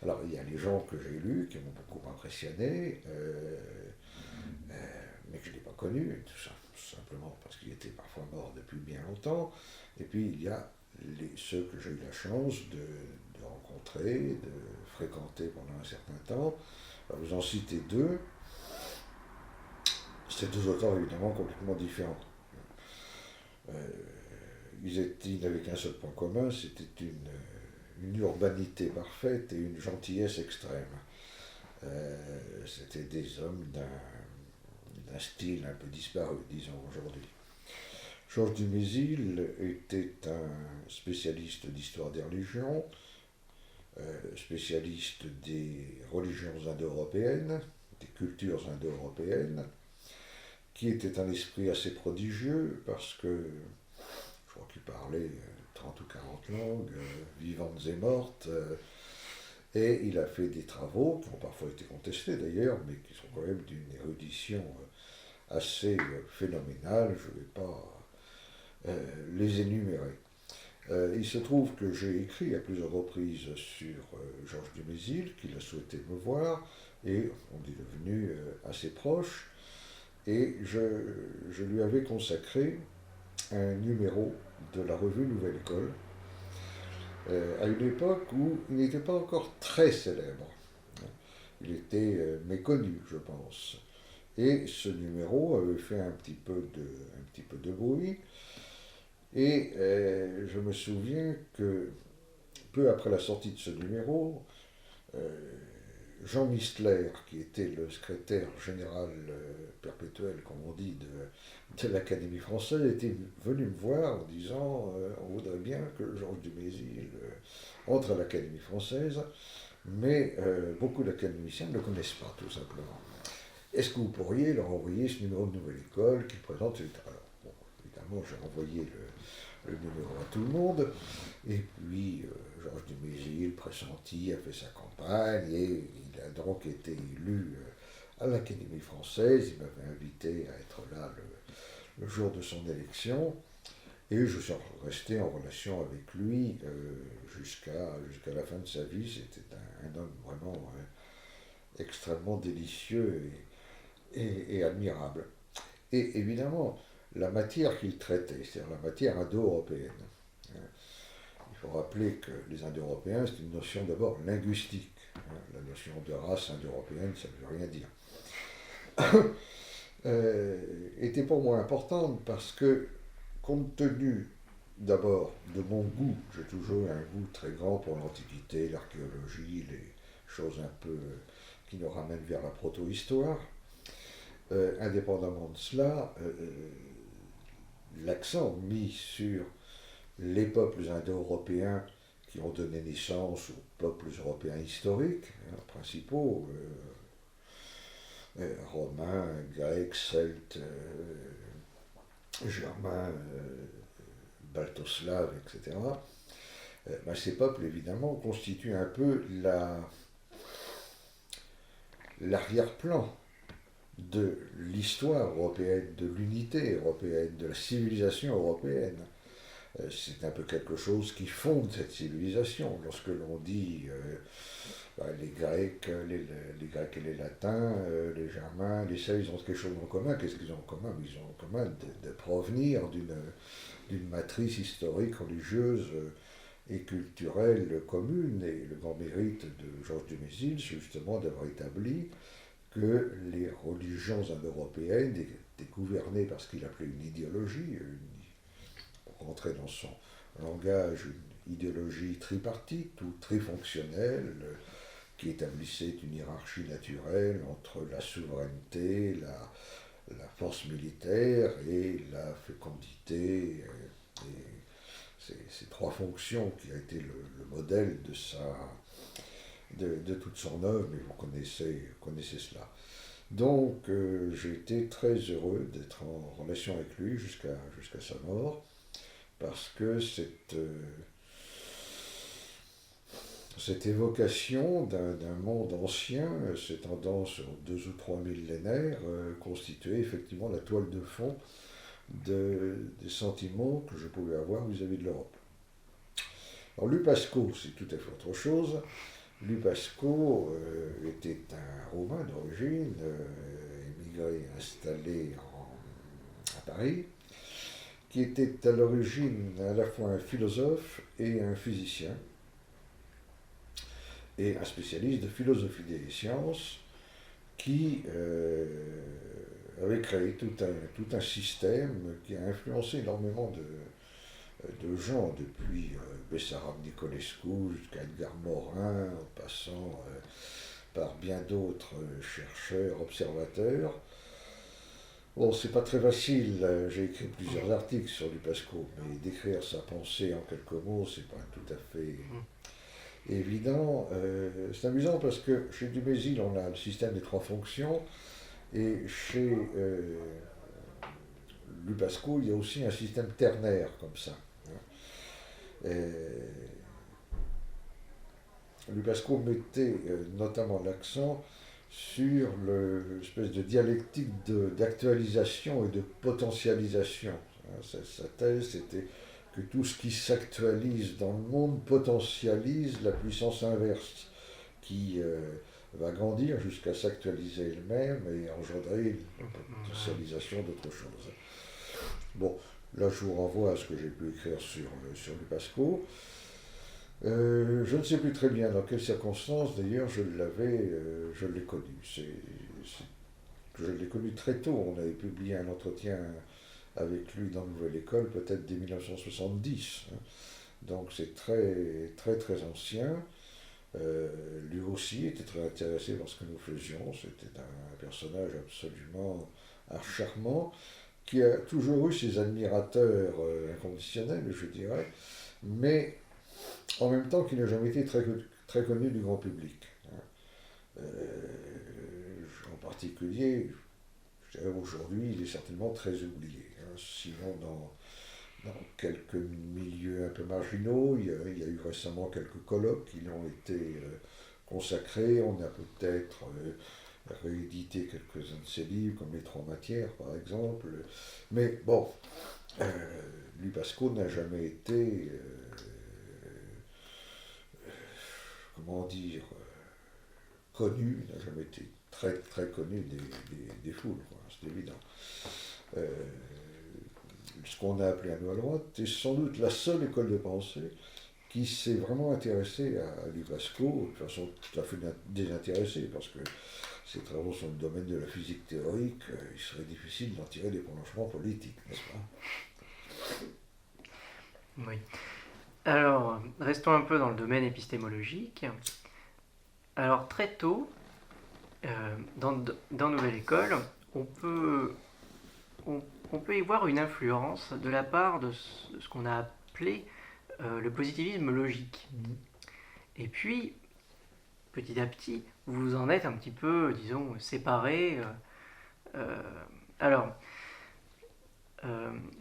alors, il y a les gens que j'ai lus qui m'ont beaucoup impressionné, mais que je n'ai pas connus, tout simplement parce qu'ils étaient parfois morts depuis bien longtemps. Et puis, il y a ceux que j'ai eu la chance de rencontrer, de fréquenter pendant un certain temps. Alors, vous en citez deux. C'est deux auteurs évidemment complètement différents. Ils n'avaient qu'un seul point commun, c'était une urbanité parfaite et une gentillesse extrême. C'était des hommes d'un style un peu disparu, disons, aujourd'hui. Georges Dumézil était un spécialiste d'histoire des religions, spécialiste des religions indo-européennes, des cultures indo-européennes, qui était un esprit assez prodigieux parce que je crois qu'il parlait 30 ou 40 langues, vivantes et mortes, et il a fait des travaux qui ont parfois été contestés d'ailleurs, mais qui sont quand même d'une érudition assez phénoménale, je ne vais pas les énumérer. Il se trouve que j'ai écrit à plusieurs reprises sur Georges Dumézil, qu'il a souhaité me voir, et on est devenu assez proches. Et je lui avais consacré un numéro de la revue Nouvelle École, à une époque où il n'était pas encore très célèbre. Il était méconnu, je pense. Et ce numéro avait fait un petit peu de bruit. Et je me souviens que peu après la sortie de ce numéro, Jean Mistler, qui était le secrétaire général perpétuel, comme on dit, de l'Académie française, était venu me voir en disant on voudrait bien que Georges Dumézil entre à l'Académie française, mais beaucoup d'académiciens ne le connaissent pas, tout simplement. Est-ce que vous pourriez leur envoyer ce numéro de Nouvelle École qui présente... Alors, bon, évidemment, j'ai envoyé le numéro à tout le monde, et puis Georges Dumézil, pressenti, a fait sa campagne, et il a donc été élu à l'Académie française. Il m'avait invité à être là le jour de son élection, et je suis resté en relation avec lui jusqu'à la fin de sa vie. C'était un homme vraiment extrêmement délicieux et admirable. Et évidemment, la matière qu'il traitait, c'est-à-dire la matière indo-européenne. Il faut rappeler que les Indo-Européens, c'est une notion d'abord linguistique. La notion de race indo-européenne, ça ne veut rien dire. Était pour moi importante parce que, compte tenu d'abord de mon goût, j'ai toujours eu un goût très grand pour l'Antiquité, l'archéologie, les choses un peu qui nous ramènent vers la proto-histoire. Indépendamment de cela, l'accent mis sur les peuples indo-européens qui ont donné naissance aux peuples européens historiques, principaux, romains, grecs, celtes, germains, baltoslaves, etc. Ces peuples, évidemment, constituent un peu l'arrière-plan de l'histoire européenne, de l'unité européenne, de la civilisation européenne. C'est un peu quelque chose qui fonde cette civilisation. Lorsque l'on dit les Grecs, les Grecs et les Latins, les Germains, les Celtes, ils ont quelque chose en commun. Qu'est-ce qu'ils ont en commun? Ils ont en commun de provenir d'une matrice historique, religieuse et culturelle commune. Et le grand mérite de Georges Dumézil, c'est justement d'avoir établi que les religions indo-européennes étaient gouvernées par ce qu'il appelait une idéologie, pour rentrer dans son langage, une idéologie tripartite ou trifonctionnelle, qui établissait une hiérarchie naturelle entre la souveraineté, la force militaire et la fécondité. Et ces trois fonctions qui a été le modèle de toute son œuvre, mais vous connaissez cela. Donc j'ai été très heureux d'être en relation avec lui jusqu'à sa mort, parce que cette évocation d'un monde ancien, s'étendant sur 2 ou 3 millénaires, constituait effectivement la toile de fond des sentiments que je pouvais avoir vis-à-vis de l'Europe. Alors Lupasco, c'est tout à fait autre chose. Lupasco était un Roumain d'origine, émigré, installé à Paris, qui était à l'origine à la fois un philosophe et un physicien, et un spécialiste de philosophie des sciences, qui avait créé tout un système qui a influencé énormément de gens, depuis Bessarab Nicolescu jusqu'à Edgar Morin, en passant par bien d'autres chercheurs, observateurs. Bon, c'est pas très facile, j'ai écrit plusieurs articles sur Lupasco, mais décrire sa pensée en quelques mots, c'est pas tout à fait évident. C'est amusant parce que chez Dumézil, on a le système des trois fonctions, et chez Lupasco, il y a aussi un système ternaire comme ça. Lupasco mettait notamment l'accent sur l'espèce de dialectique d'actualisation et de potentialisation. Sa thèse, c'était que tout ce qui s'actualise dans le monde potentialise la puissance inverse, qui va grandir jusqu'à s'actualiser elle-même et engendrer la potentialisation d'autre chose. Bon, là je vous renvoie à ce que j'ai pu écrire sur Lupasco. Je ne sais plus très bien dans quelles circonstances, d'ailleurs, je l'ai connu. Je l'ai connu très tôt. On avait publié un entretien avec lui dans Nouvelle École, peut-être dès 1970. Donc c'est très, très, très ancien. Lui aussi était très intéressé par ce que nous faisions. C'était un personnage absolument charmant, qui a toujours eu ses admirateurs inconditionnels, je dirais, mais en même temps qui n'a jamais été très, très connu du grand public. En particulier, je dirais aujourd'hui, il est certainement très oublié. Sinon, dans quelques milieux un peu marginaux, il y a eu récemment quelques colloques qui lui ont été consacrés. On a peut-être réédité quelques-uns de ses livres, comme Les Trois Matières, par exemple. Mais bon, Lupasco n'a jamais été... comment dire, connu, il n'a jamais été très, très connu des foules, c'est évident. Ce qu'on a appelé à nous à droite est sans doute la seule école de pensée qui s'est vraiment intéressée à Lupasco de façon tout à fait désintéressée, parce que ses travaux sont le domaine de la physique théorique, il serait difficile d'en tirer des prolongements politiques, n'est-ce pas? Oui. Alors, restons un peu dans le domaine épistémologique. Alors, très tôt, dans Nouvelle École, on peut y voir une influence de la part de ce qu'on a appelé le positivisme logique. Mhm. Et puis, petit à petit, vous vous en êtes un petit peu, disons, séparés. Euh, alors,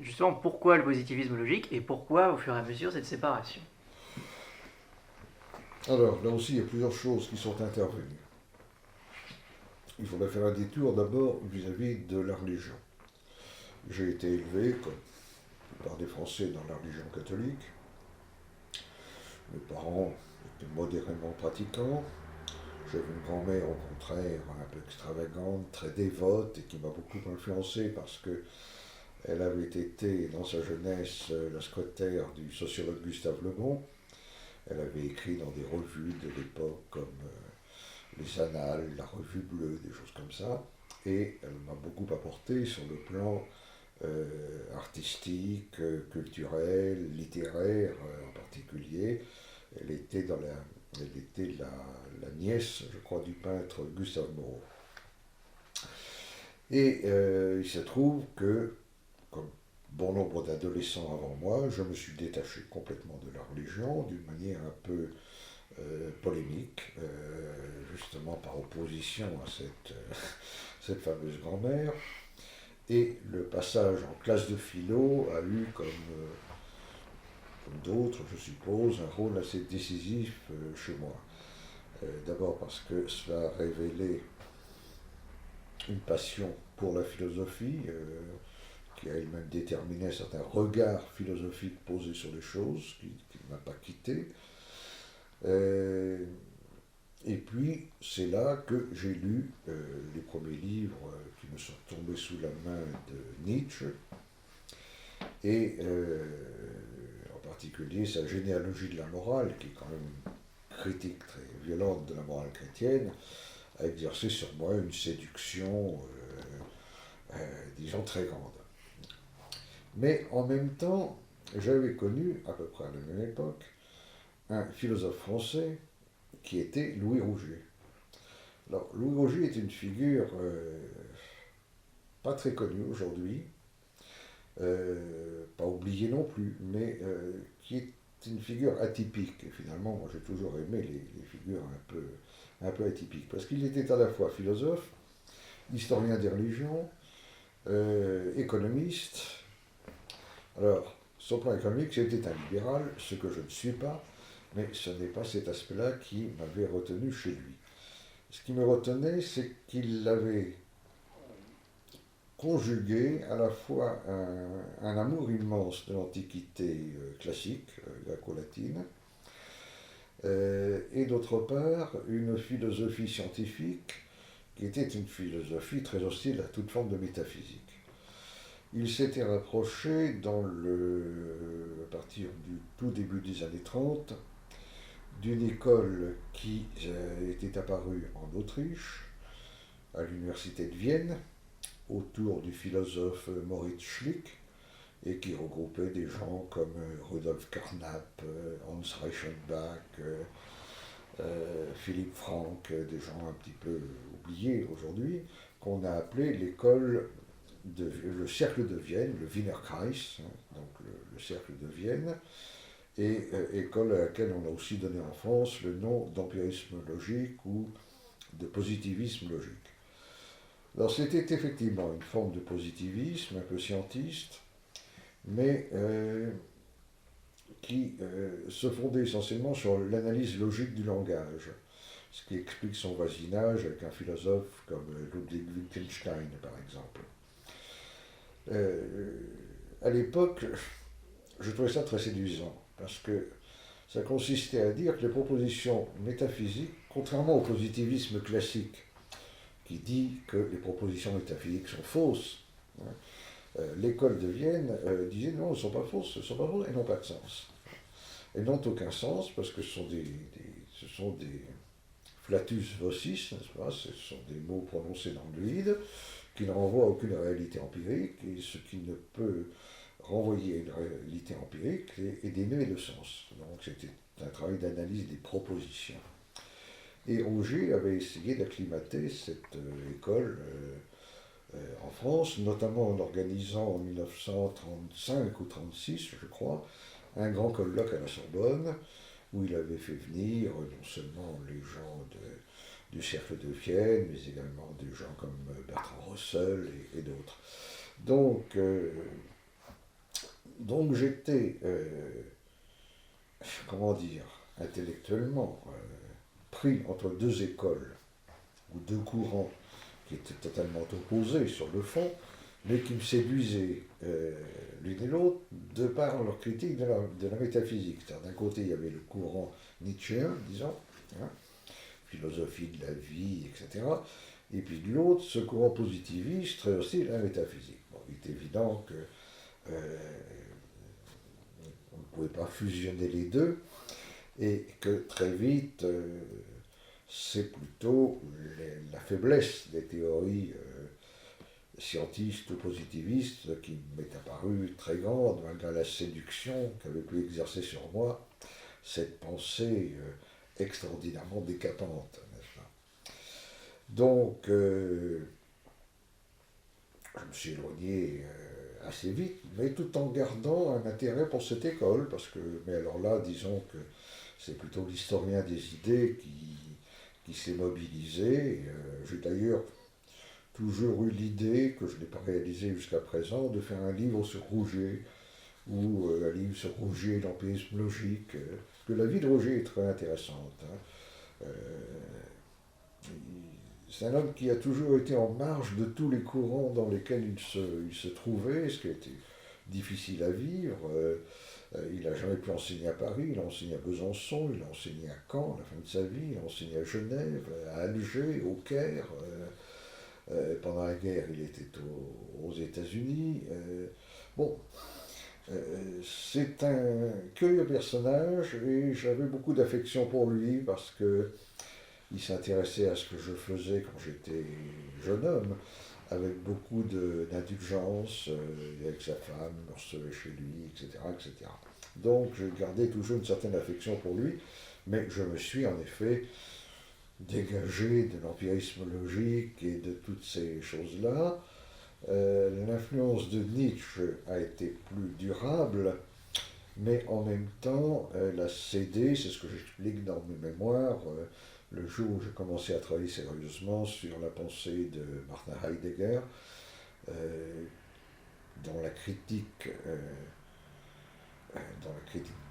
justement, pourquoi le positivisme logique et pourquoi, au fur et à mesure, cette séparation? Alors, là aussi, il y a plusieurs choses qui sont intervenues. Il faudrait faire un détour d'abord vis-à-vis de la religion. J'ai été élevé, comme la plupart des Français, dans la religion catholique. Mes parents étaient modérément pratiquants. J'avais une grand-mère, au contraire, un peu extravagante, très dévote, et qui m'a beaucoup influencé parce que elle avait été, dans sa jeunesse, la secrétaire du sociologue Gustave Le Bon. Elle avait écrit dans des revues de l'époque comme les Annales, la Revue Bleue, des choses comme ça. Et elle m'a beaucoup apporté sur le plan artistique, culturel, littéraire en particulier. Elle était la nièce, je crois, du peintre Gustave Moreau. Et il se trouve que, comme bon nombre d'adolescents avant moi, je me suis détaché complètement de la religion d'une manière un peu polémique, justement par opposition à cette fameuse grand-mère. Et le passage en classe de philo a eu, comme d'autres, je suppose, un rôle assez décisif chez moi. D'abord parce que cela a révélé une passion pour la philosophie, qui a elle-même déterminé un certain regard philosophique posé sur les choses, qui ne m'a pas quitté. Et puis, c'est là que j'ai lu les premiers livres qui me sont tombés sous la main de Nietzsche, et en particulier sa généalogie de la morale, qui est quand même une critique très violente de la morale chrétienne, a exercé sur moi une séduction, disons, très grande. Mais en même temps, j'avais connu, à peu près à la même époque, un philosophe français qui était Louis Rouget. Alors, Louis Rouget est une figure pas très connue aujourd'hui, pas oubliée non plus, mais qui est une figure atypique. Et finalement, moi j'ai toujours aimé les figures un peu atypiques, parce qu'il était à la fois philosophe, historien des religions, économiste. Alors, sur le plan économique, c'était un libéral, ce que je ne suis pas, mais ce n'est pas cet aspect-là qui m'avait retenu chez lui. Ce qui me retenait, c'est qu'il avait conjugué à la fois un amour immense de l'Antiquité classique, gréco-latine, et d'autre part une philosophie scientifique qui était une philosophie très hostile à toute forme de métaphysique. Il s'était rapproché, à partir du tout début des années 30, d'une école qui était apparue en Autriche, à l'université de Vienne, autour du philosophe Moritz Schlick, et qui regroupait des gens comme Rudolf Carnap, Hans Reichenbach, Philippe Frank, des gens un petit peu oubliés aujourd'hui, qu'on a appelé le cercle de Vienne, le Wiener Kreis, donc le cercle de Vienne, et école à laquelle on a aussi donné en France le nom d'empirisme logique ou de positivisme logique. Alors c'était effectivement une forme de positivisme un peu scientiste, mais qui se fondait essentiellement sur l'analyse logique du langage, ce qui explique son voisinage avec un philosophe comme Ludwig Wittgenstein par exemple. À l'époque, je trouvais ça très séduisant, parce que ça consistait à dire que les propositions métaphysiques, contrairement au positivisme classique, qui dit que les propositions métaphysiques sont fausses, l'école de Vienne disait non, elles ne sont pas fausses, elles n'ont pas de sens. Elles n'ont aucun sens parce que ce sont des flatus vocis, n'est-ce pas? Ce sont des mots prononcés dans le vide qui ne renvoient à aucune réalité empirique, et ce qui ne peut renvoyer à une réalité empirique est dénué de sens. Donc c'était un travail d'analyse des propositions. Et Rouget avait essayé d'acclimater cette école en France, notamment en organisant en 1935 ou 1936, je crois, un grand colloque à la Sorbonne, où il avait fait venir non seulement les gens du cercle de Vienne, mais également des gens comme Bertrand Russell et d'autres. Donc j'étais, comment dire, intellectuellement pris entre deux écoles, ou deux courants qui étaient totalement opposés sur le fond, mais qui me séduisaient l'une et l'autre de par leur critique de la métaphysique. D'un côté, il y avait le courant nietzschéen, disons, hein, philosophie de la vie, etc. Et puis de l'autre, ce courant positiviste très hostile à la métaphysique. Bon, il est évident que on ne pouvait pas fusionner les deux, et que très vite, c'est plutôt la faiblesse des théories scientistes ou positivistes qui m'est apparue très grande, malgré la séduction qu'avait pu exercer sur moi cette pensée extraordinairement décapante, n'est-ce pas? Donc, je me suis éloigné assez vite, mais tout en gardant un intérêt pour cette école, mais alors là, disons que c'est plutôt l'historien des idées qui s'est mobilisé. J'ai d'ailleurs toujours eu l'idée, que je n'ai pas réalisée jusqu'à présent, de faire un livre sur Rouget, ou un livre sur Rouget et l'empirisme logique. Que la vie de Rouget est très intéressante. Hein. C'est un homme qui a toujours été en marge de tous les courants dans lesquels il se trouvait, ce qui a été difficile à vivre. Il n'a jamais pu enseigner à Paris, il a enseigné à Besançon, il a enseigné à Caen à la fin de sa vie, il a enseigné à Genève, à Alger, au Caire. Pendant la guerre, il était aux États-Unis. C'est un curieux personnage et j'avais beaucoup d'affection pour lui parce que il s'intéressait à ce que je faisais quand j'étais jeune homme, avec beaucoup d'indulgence, avec sa femme, me recevait chez lui, etc., etc. Donc j'ai gardé toujours une certaine affection pour lui, mais je me suis en effet dégagé de l'empirisme logique et de toutes ces choses-là. L'influence de Nietzsche a été plus durable, mais en même temps, elle a cédé, c'est ce que j'explique dans mes mémoires, le jour où j'ai commencé à travailler sérieusement sur la pensée de Martin Heidegger, dans la critique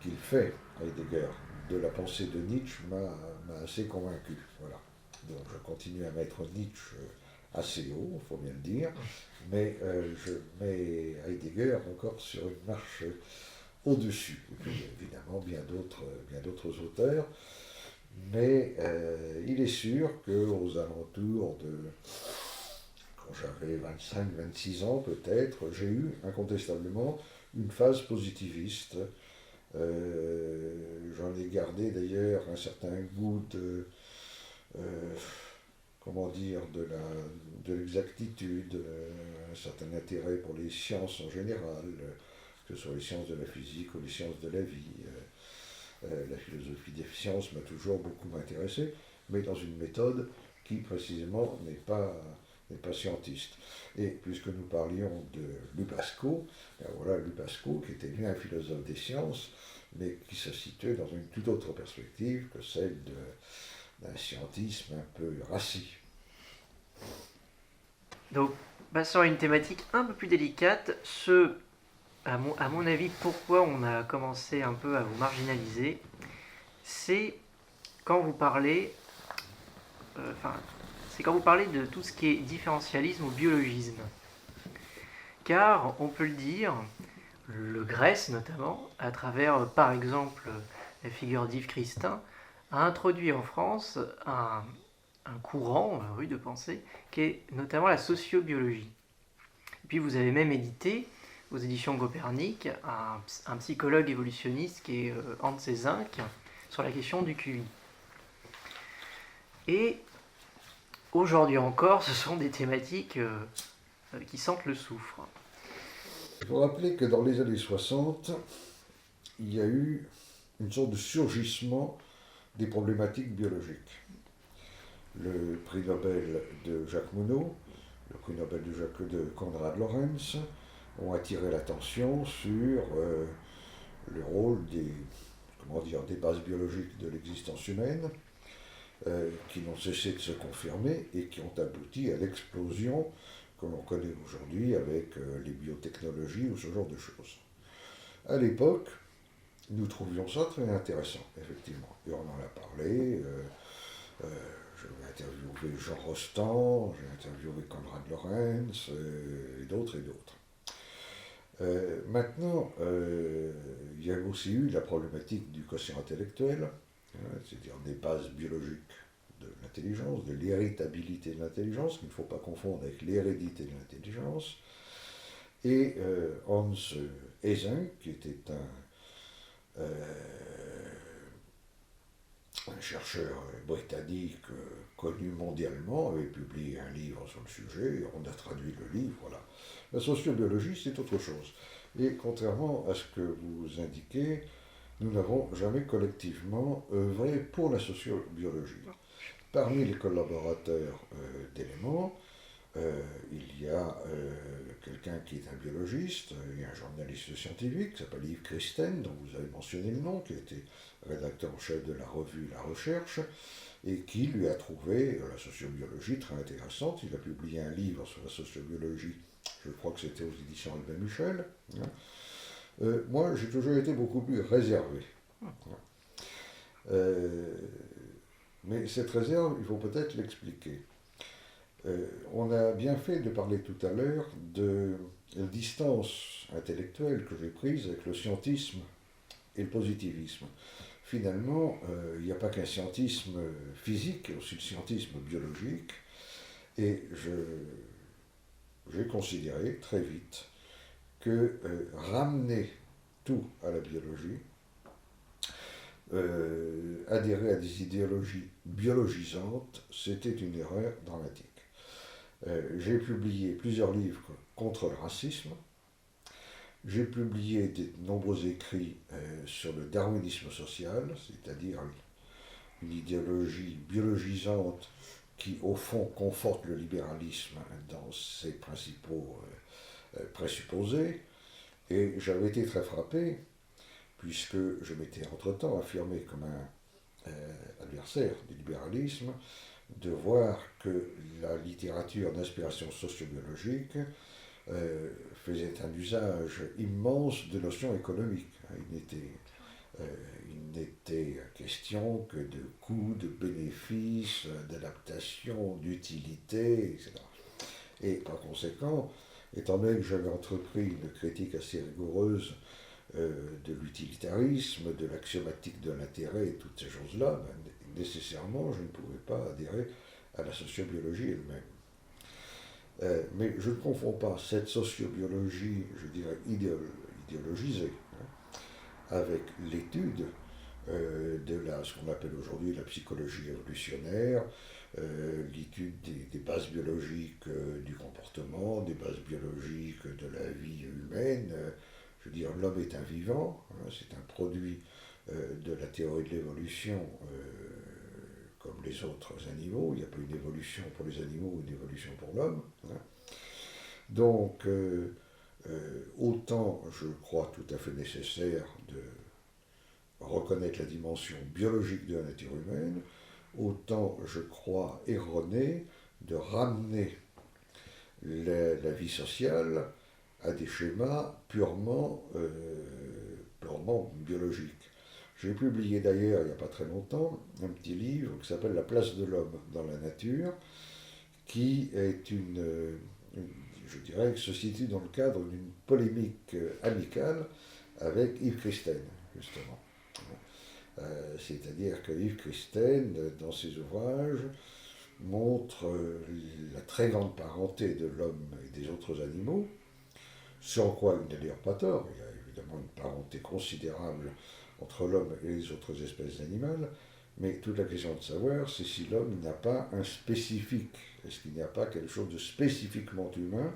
qu'il fait, Heidegger, de la pensée de Nietzsche m'a assez convaincu. Voilà. Donc je continue à mettre Nietzsche assez haut, il faut bien le dire, mais je mets Heidegger encore sur une marche au-dessus. Et puis évidemment bien d'autres auteurs, mais il est sûr qu'aux alentours de, quand j'avais 25-26 ans peut-être, j'ai eu incontestablement une phase positiviste. J'en ai gardé d'ailleurs un certain goût de l'exactitude, un certain intérêt pour les sciences en général, que ce soit les sciences de la physique ou les sciences de la vie. La philosophie des sciences m'a toujours beaucoup intéressé, mais dans une méthode qui précisément n'est pas scientiste. Et puisque nous parlions de Lupasco, ben voilà Lupasco qui était lui un philosophe des sciences, mais qui se situait dans une toute autre perspective que celle d'un scientisme un peu rassis. Donc, passons à une thématique un peu plus délicate, à mon avis, pourquoi on a commencé un peu à vous marginaliser, c'est quand vous parlez, de tout ce qui est différentialisme ou biologisme. Car, on peut le dire, le Grèce notamment, à travers par exemple la figure d'Yves Christin, a introduit en France un courant, rue de pensée, qui est notamment la sociobiologie. Et puis vous avez même édité, aux éditions Copernic, un psychologue évolutionniste qui est Hans Eysenck, sur la question du QI. Et aujourd'hui encore, ce sont des thématiques qui sentent le soufre. Il faut rappeler que dans les années 60, il y a eu une sorte de surgissement des problématiques biologiques. Le prix Nobel de Jacques Monod, le prix Nobel de Konrad Lorenz ont attiré l'attention sur le rôle des bases biologiques de l'existence humaine, qui n'ont cessé de se confirmer et qui ont abouti à l'explosion que l'on connaît aujourd'hui avec les biotechnologies ou ce genre de choses. À l'époque, nous trouvions ça très intéressant, effectivement. Et on en a parlé. J'ai interviewé Jean Rostand, j'ai interviewé Konrad Lorenz, et d'autres et d'autres. Maintenant, il y a aussi eu la problématique du quotient intellectuel, c'est-à-dire des bases biologiques de l'intelligence, de l'héritabilité de l'intelligence, qu'il ne faut pas confondre avec l'hérédité de l'intelligence. Et Hans Eysenck, qui était un chercheur britannique connu mondialement, avait publié un livre sur le sujet, on a traduit le livre, voilà. La sociobiologie, c'est autre chose. Et contrairement à ce que vous indiquez, nous n'avons jamais collectivement œuvré pour la sociobiologie. Parmi les collaborateurs d'Éléments, il y a quelqu'un qui est un biologiste et un journaliste scientifique qui s'appelle Yves Christen, dont vous avez mentionné le nom, qui a été rédacteur en chef de la revue La Recherche, et qui lui a trouvé la sociobiologie très intéressante. Il a publié un livre sur la sociobiologie, je crois que c'était aux éditions Albin Michel. Moi, j'ai toujours été beaucoup plus réservé. Mais cette réserve, il faut peut-être l'expliquer. On a bien fait de parler tout à l'heure de la distance intellectuelle que j'ai prise avec le scientisme et le positivisme. Finalement, il n'y a pas qu'un scientisme physique, il y a aussi le scientisme biologique. Et j'ai considéré très vite que ramener tout à la biologie, adhérer à des idéologies biologisantes, c'était une erreur dramatique. J'ai publié plusieurs livres contre le racisme. J'ai publié de nombreux écrits sur le darwinisme social, c'est-à-dire une idéologie biologisante qui, au fond, conforte le libéralisme dans ses principaux présupposés. Et j'avais été très frappé, puisque je m'étais entre-temps affirmé comme un adversaire du libéralisme, de voir que la littérature d'inspiration sociobiologique faisait un usage immense de notions économiques. Il n'était question que de coûts, de bénéfices, d'adaptation, d'utilité, etc. Et par conséquent, étant donné que j'avais entrepris une critique assez rigoureuse de l'utilitarisme, de l'axiomatique de l'intérêt et toutes ces choses-là, nécessairement, je ne pouvais pas adhérer à la sociobiologie elle-même. Mais je ne confonds pas cette sociobiologie, je dirais, idéologisée, avec l'étude de ce qu'on appelle aujourd'hui la psychologie évolutionnaire, l'étude des bases biologiques du comportement, des bases biologiques de la vie humaine. Je veux dire, l'homme est un vivant, c'est un produit de la théorie de l'évolution comme les autres animaux. Il n'y a pas une évolution pour les animaux ou une évolution pour l'homme. Donc, autant je crois tout à fait nécessaire de reconnaître la dimension biologique de la nature humaine, autant je crois erroné de ramener la vie sociale à des schémas purement biologiques. J'ai publié d'ailleurs, il n'y a pas très longtemps, un petit livre qui s'appelle La place de l'homme dans la nature, qui est je dirais, se situe dans le cadre d'une polémique amicale avec Yves Christen, justement. C'est-à-dire que Yves Christen, dans ses ouvrages, montre la très grande parenté de l'homme et des autres animaux, sans quoi il n'a d'ailleurs pas tort. Il y a évidemment une parenté considérable entre l'homme et les autres espèces animales, mais toute la question de savoir, c'est si l'homme n'a pas un spécifique, est-ce qu'il n'y a pas quelque chose de spécifiquement humain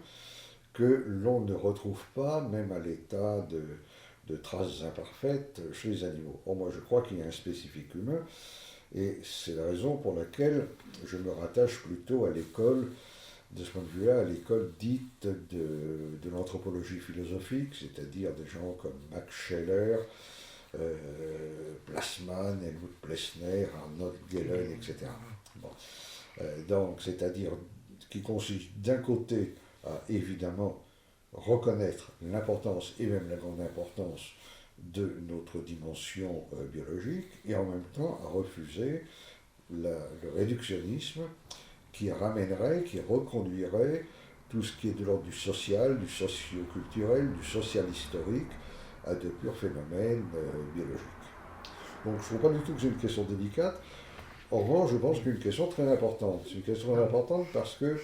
que l'on ne retrouve pas, même à l'état de traces imparfaites chez les animaux. Or, moi, je crois qu'il y a un spécifique humain, et c'est la raison pour laquelle je me rattache plutôt à l'école de ce point de vue-là, à l'école dite de l'anthropologie philosophique, c'est-à-dire des gens comme Max Scheler, Plassmann, Helmut Plessner, Arnold Gehlen, etc. Bon. Donc, c'est-à-dire qui consiste d'un côté à évidemment reconnaître l'importance et même la grande importance de notre dimension biologique et en même temps à refuser le réductionnisme qui ramènerait, qui reconduirait tout ce qui est de l'ordre du social, du socio-culturel, du social-historique à de purs phénomènes biologiques. Donc je ne trouve pas du tout que c'est une question délicate. En revanche, je pense qu'une question très importante. C'est une question très importante parce que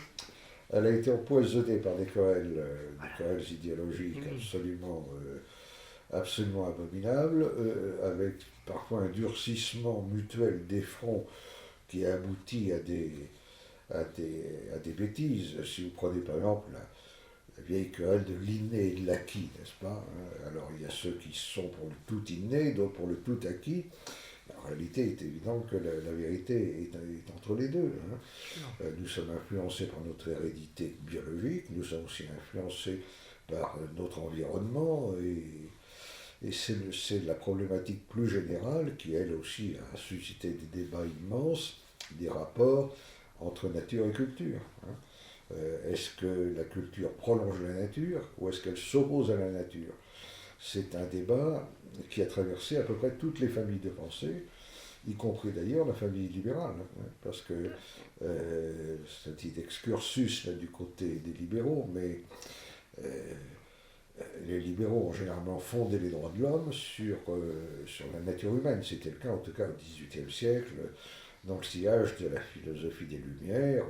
elle a été empoisonnée par des querelles idéologiques absolument abominables, avec parfois un durcissement mutuel des fronts qui a abouti à des bêtises. Si vous prenez par exemple la vieille querelle de l'inné et de l'acquis, n'est-ce pas? Alors il y a ceux qui sont pour le tout inné, d'autres pour le tout acquis. En réalité, il est évident que la vérité est entre les deux. Nous sommes influencés par notre hérédité biologique, nous sommes aussi influencés par notre environnement, et c'est la problématique plus générale qui, elle aussi, a suscité des débats immenses, des rapports entre nature et culture. Est-ce que la culture prolonge la nature ou est-ce qu'elle s'oppose à la nature? C'est un débat qui a traversé à peu près toutes les familles de pensée, y compris d'ailleurs la famille libérale, parce que c'est un petit excursus là, du côté des libéraux, mais les libéraux ont généralement fondé les droits de l'homme sur la nature humaine. C'était le cas en tout cas au XVIIIe siècle, dans le sillage de la philosophie des Lumières,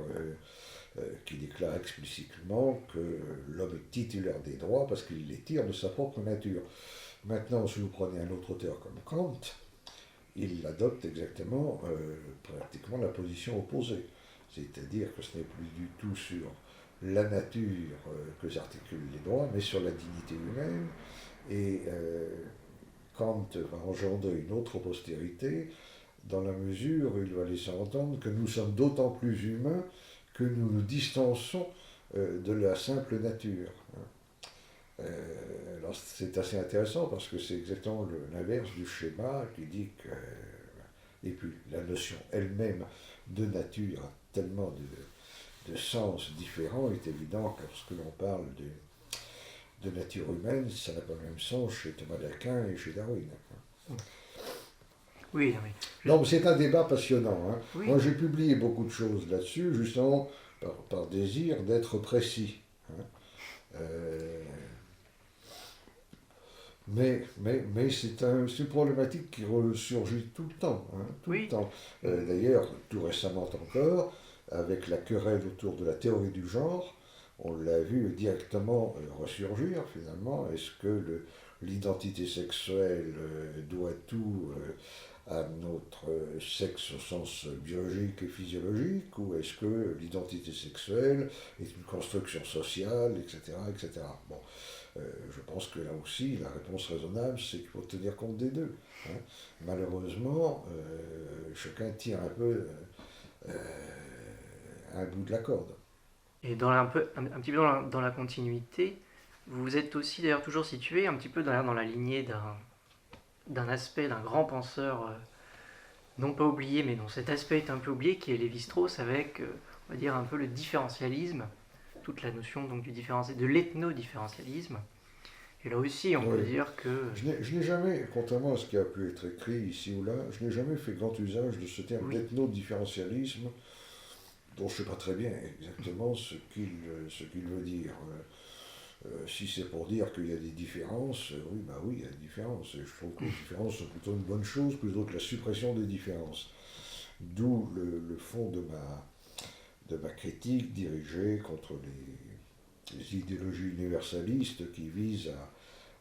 qui déclare explicitement que l'homme est titulaire des droits parce qu'il les tire de sa propre nature. Maintenant, si vous prenez un autre auteur comme Kant, il adopte exactement, pratiquement la position opposée. C'est-à-dire que ce n'est plus du tout sur la nature que s'articulent les droits, mais sur la dignité humaine. Et Kant va engendrer une autre postérité, dans la mesure où il va laisser entendre que nous sommes d'autant plus humains que nous nous distançons de la simple nature. Alors c'est assez intéressant parce que c'est exactement l'inverse du schéma qui dit que, et puis la notion elle-même de nature a tellement de sens différents, il est évident que lorsque l'on parle de nature humaine, ça n'a pas le même sens chez Thomas d'Aquin et chez Darwin. Oui, oui. Non, mais c'est un débat passionnant. Oui. Moi, j'ai publié beaucoup de choses là-dessus, justement par désir d'être précis. Mais c'est une problématique qui ressurgit tout le temps. Le temps. D'ailleurs, tout récemment encore, avec la querelle autour de la théorie du genre, on l'a vu directement ressurgir finalement. Est-ce que l'identité sexuelle doit tout à notre sexe au sens biologique et physiologique, ou est-ce que l'identité sexuelle est une construction sociale, etc. etc. Bon, je pense que là aussi, la réponse raisonnable, c'est qu'il faut tenir compte des deux. Malheureusement, chacun tire un peu un bout de la corde. Et un petit peu dans la continuité, vous êtes aussi d'ailleurs toujours situé un petit peu dans la lignée d'un aspect d'un grand penseur non pas oublié, mais dont cet aspect est un peu oublié, qui est Lévi-Strauss, avec, on va dire, un peu le différentialisme, toute la notion donc de l'ethno-différentialisme. Et là aussi, on peut dire que... Je n'ai jamais, contrairement à ce qui a pu être écrit ici ou là, je n'ai jamais fait grand usage de ce terme d'ethno-différentialisme, dont je ne sais pas très bien exactement ce qu'il veut dire. Si c'est pour dire qu'il y a des différences, oui, il y a des différences. Et je trouve que les différences sont plutôt une bonne chose, plutôt que la suppression des différences. D'où le fond de ma critique dirigée contre les idéologies universalistes qui visent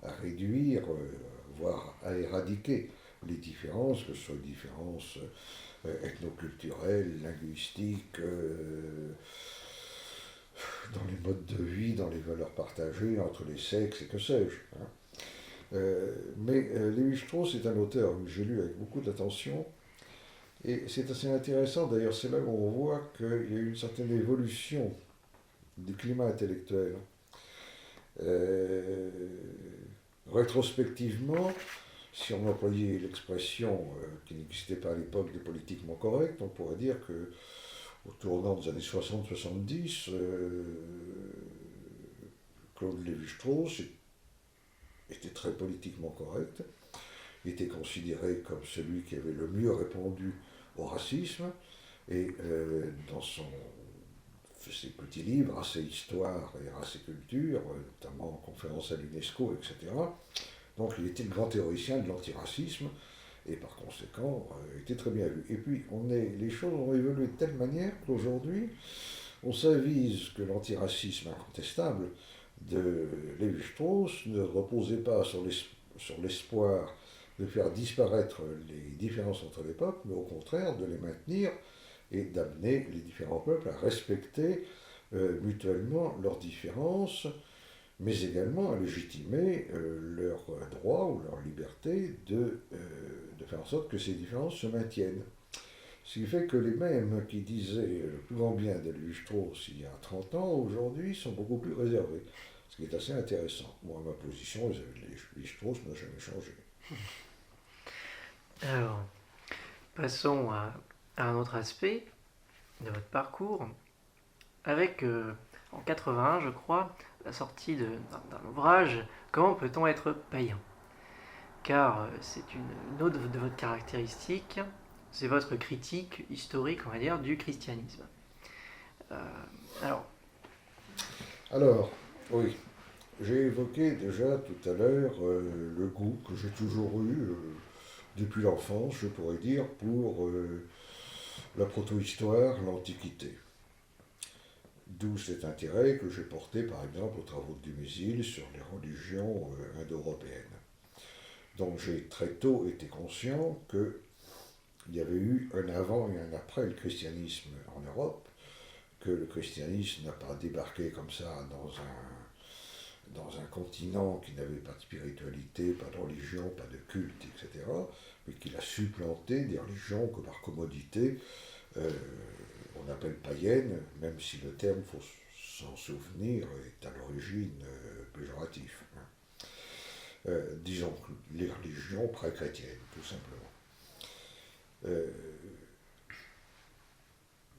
à réduire, voire à éradiquer les différences, que ce soit les différences ethnoculturelles, linguistiques, dans les modes de vie, dans les valeurs partagées entre les sexes et que sais-je. Mais Lévi-Strauss est un auteur que j'ai lu avec beaucoup d'attention, et c'est assez intéressant, d'ailleurs c'est là où on voit qu'il y a eu une certaine évolution du climat intellectuel. Rétrospectivement, si on employait l'expression qui n'existait pas à l'époque de politiquement correct, on pourrait dire que au tournant des années 60-70, Claude Lévi-Strauss était très politiquement correct, était considéré comme celui qui avait le mieux répondu au racisme, et dans ses petits livres, Race et Histoire et Race et Culture, notamment en conférence à l'UNESCO, etc. Donc il était le grand théoricien de l'antiracisme, et par conséquent, était très bien vu. Et puis, les choses ont évolué de telle manière qu'aujourd'hui, on s'avise que l'antiracisme incontestable de Lévi-Strauss ne reposait pas sur l'espoir de faire disparaître les différences entre les peuples, mais au contraire de les maintenir et d'amener les différents peuples à respecter mutuellement leurs différences, mais également à légitimer leur droit ou leur liberté de faire en sorte que ces différences se maintiennent. Ce qui fait que les mêmes qui disaient le plus grand bien de Lévi-Strauss il y a 30 ans, aujourd'hui, sont beaucoup plus réservés. Ce qui est assez intéressant. Moi, ma position vis-à-vis de Lévi-Strauss n'a jamais changé. Alors, passons à un autre aspect de votre parcours, avec en 81, je crois, la sortie d'un ouvrage « Comment peut-on être païen ?» Car c'est une autre de votre caractéristique, c'est votre critique historique, on va dire, du christianisme. Alors, oui, j'ai évoqué déjà tout à l'heure le goût que j'ai toujours eu depuis l'enfance, je pourrais dire, pour la proto-histoire, l'Antiquité. D'où cet intérêt que j'ai porté par exemple aux travaux de Dumézil sur les religions indo-européennes. Donc j'ai très tôt été conscient qu'il y avait eu un avant et un après le christianisme en Europe, que le christianisme n'a pas débarqué comme ça dans un continent qui n'avait pas de spiritualité, pas de religion, pas de culte, etc., mais qu'il a supplanté des religions que par commodité on appelle païenne, même si le terme, il faut s'en souvenir, est à l'origine péjoratif. Disons les religions pré-chrétiennes, tout simplement.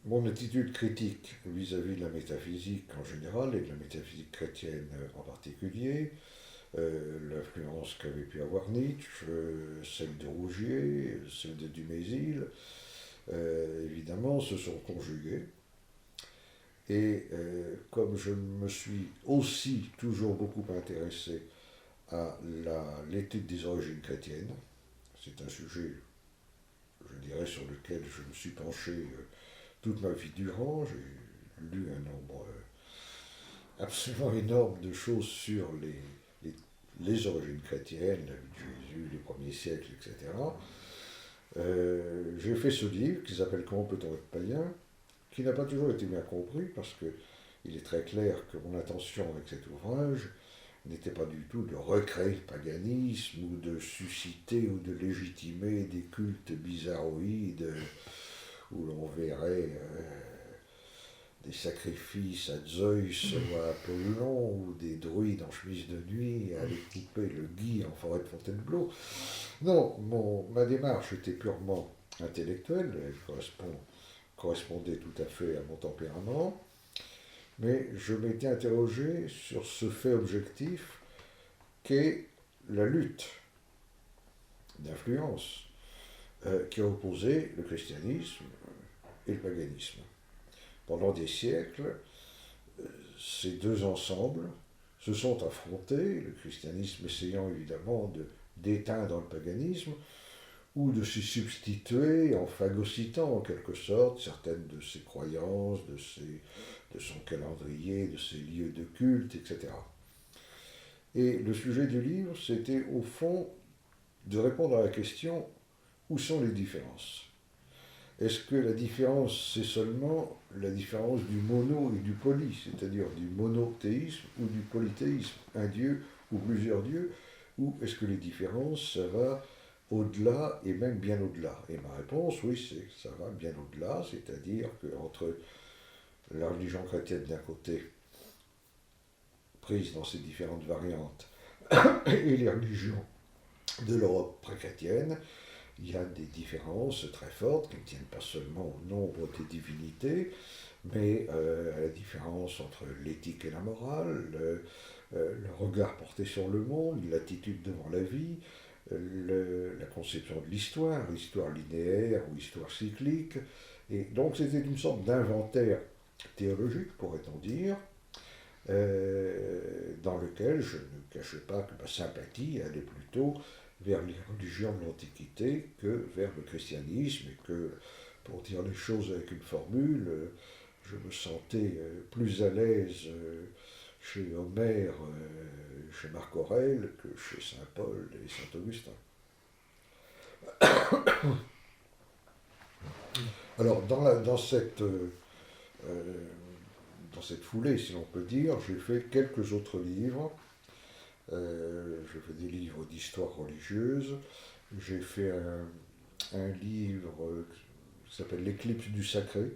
Mon attitude critique vis-à-vis de la métaphysique en général et de la métaphysique chrétienne en particulier, l'influence qu'avait pu avoir Nietzsche, celle de Rougier, celle de Dumézil, évidemment, se sont conjuguées. Et comme je me suis aussi toujours beaucoup intéressé à l'étude des origines chrétiennes, c'est un sujet, je dirais, sur lequel je me suis penché toute ma vie durant. J'ai lu un nombre absolument énorme de choses sur les origines chrétiennes, la vie de Jésus, les premiers siècles, etc. J'ai fait ce livre qui s'appelle « Comment peut-on être païen ?», qui n'a pas toujours été bien compris parce qu'il est très clair que mon intention avec cet ouvrage n'était pas du tout de recréer le paganisme ou de susciter ou de légitimer des cultes bizarroïdes où l'on verrait des sacrifices à Zeus ou à Apollon, ou des druides en chemise de nuit à aller couper le gui en forêt de Fontainebleau. Non, ma démarche était purement intellectuelle, elle correspondait tout à fait à mon tempérament, mais je m'étais interrogé sur ce fait objectif qu'est la lutte d'influence qui a opposé le christianisme et le paganisme. Pendant des siècles, ces deux ensembles se sont affrontés, le christianisme essayant évidemment d'éteindre le paganisme ou de s'y substituer en phagocytant en quelque sorte certaines de ses croyances, de son calendrier, de ses lieux de culte, etc. Et le sujet du livre, c'était au fond de répondre à la question « Où sont les différences ?» Est-ce que la différence, c'est seulement la différence du mono et du poly, c'est-à-dire du monothéisme ou du polythéisme, un dieu ou plusieurs dieux, ou est-ce que les différences, ça va au-delà et même bien au-delà? Et ma réponse, oui, ça va bien au-delà, c'est-à-dire qu'entre la religion chrétienne d'un côté prises dans ces différentes variantes et les religions de l'Europe pré-chrétienne, il y a des différences très fortes qui ne tiennent pas seulement au nombre des divinités, mais à la différence entre l'éthique et la morale, le regard porté sur le monde, l'attitude devant la vie, la conception de l'histoire, l'histoire linéaire ou histoire cyclique. Et donc c'était une sorte d'inventaire théologique, pourrait-on dire, dans lequel je ne cachais pas que ma sympathie allait plutôt vers les religions de l'Antiquité que vers le christianisme, et que, pour dire les choses avec une formule, je me sentais plus à l'aise chez Homère, chez Marc Aurèle, que chez Saint Paul et Saint Augustin. Alors, dans cette foulée, si l'on peut dire, j'ai fait quelques autres livres. J'ai fait des livres d'histoire religieuse. J'ai fait un livre qui s'appelle L'éclipse du sacré,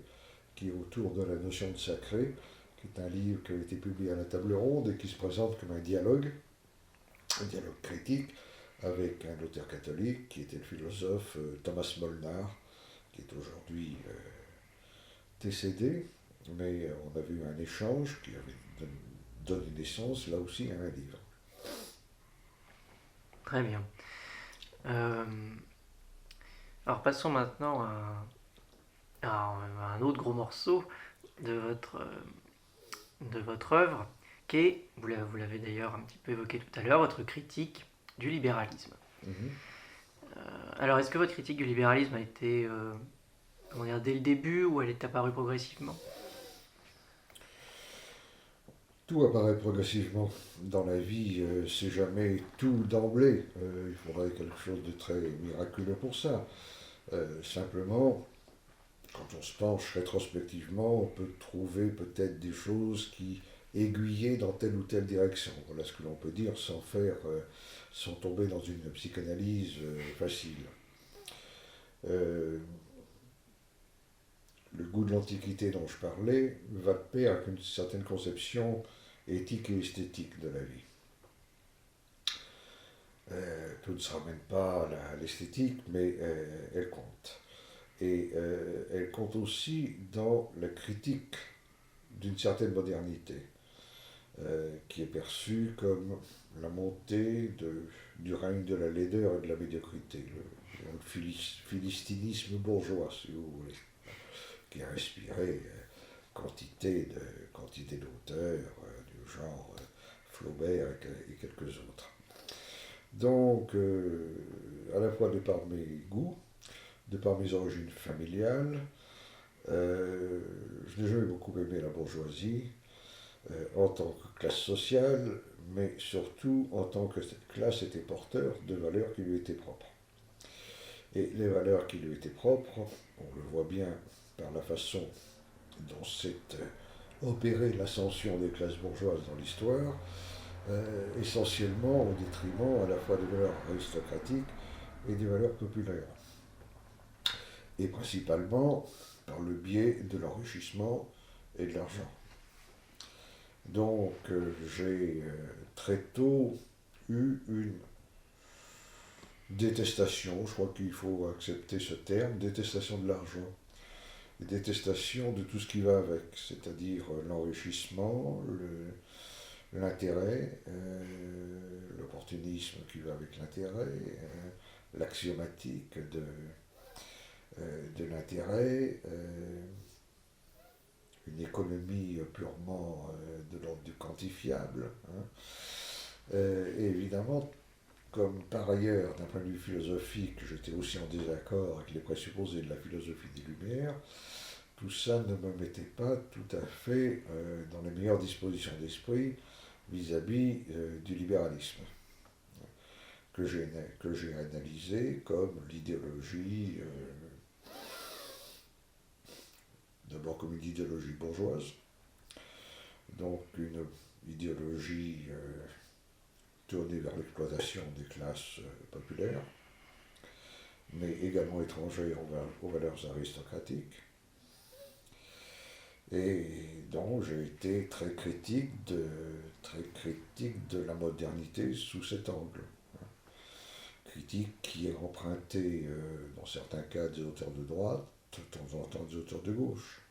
qui est autour de la notion de sacré, qui est un livre qui a été publié à la Table Ronde et qui se présente comme un dialogue critique avec un auteur catholique qui était le philosophe Thomas Molnar, qui est aujourd'hui décédé, mais on avait eu un échange qui avait donné naissance là aussi à un livre. Très bien. Alors passons maintenant à un autre gros morceau de votre œuvre, qui est, vous l'avez d'ailleurs un petit peu évoqué tout à l'heure, votre critique du libéralisme. Alors est-ce que votre critique du libéralisme a été dès le début, ou elle est apparue progressivement ? Tout apparaît progressivement dans la vie, c'est jamais tout d'emblée. Il faudrait quelque chose de très miraculeux pour ça. Simplement, quand on se penche rétrospectivement, on peut trouver peut-être des choses qui aiguillaient dans telle ou telle direction. Voilà ce que l'on peut dire sans tomber dans une psychanalyse facile. Le goût de l'Antiquité dont je parlais va de pair avec une certaine conception éthique et esthétique de la vie. Tout ne se ramène pas à l'esthétique, mais elle compte. Et elle compte aussi dans la critique d'une certaine modernité, qui est perçue comme la montée du règne de la laideur et de la médiocrité, le philistinisme bourgeois, si vous voulez, qui a inspiré quantité d'auteurs du genre Flaubert et quelques autres. Donc, à la fois de par mes goûts, de par mes origines familiales, je n'ai jamais beaucoup aimé la bourgeoisie en tant que classe sociale, mais surtout en tant que cette classe était porteur de valeurs qui lui étaient propres. Et les valeurs qui lui étaient propres, on le voit bien par la façon dont s'est opérée l'ascension des classes bourgeoises dans l'histoire, essentiellement au détriment à la fois des valeurs aristocratiques et des valeurs populaires. Et principalement par le biais de l'enrichissement et de l'argent. Donc j'ai très tôt eu une détestation, je crois qu'il faut accepter ce terme, détestation de l'argent, et détestation de tout ce qui va avec, c'est-à-dire l'enrichissement, l'intérêt, l'opportunisme qui va avec l'intérêt, l'axiomatique de l'intérêt, une économie purement de l'ordre du quantifiable. Et évidemment, comme par ailleurs, d'un point de vue philosophique, j'étais aussi en désaccord avec les présupposés de la philosophie des Lumières, tout ça ne me mettait pas tout à fait dans les meilleures dispositions d'esprit vis-à-vis du libéralisme, que j'ai analysé comme l'idéologie, d'abord comme une idéologie bourgeoise, donc une idéologie tournée vers l'exploitation des classes populaires, mais également étrangère aux valeurs aristocratiques. Et donc j'ai été très critique de la modernité sous cet angle. Critique qui est empruntée, dans certains cas, des auteurs de droite, de temps en temps des auteurs de gauche.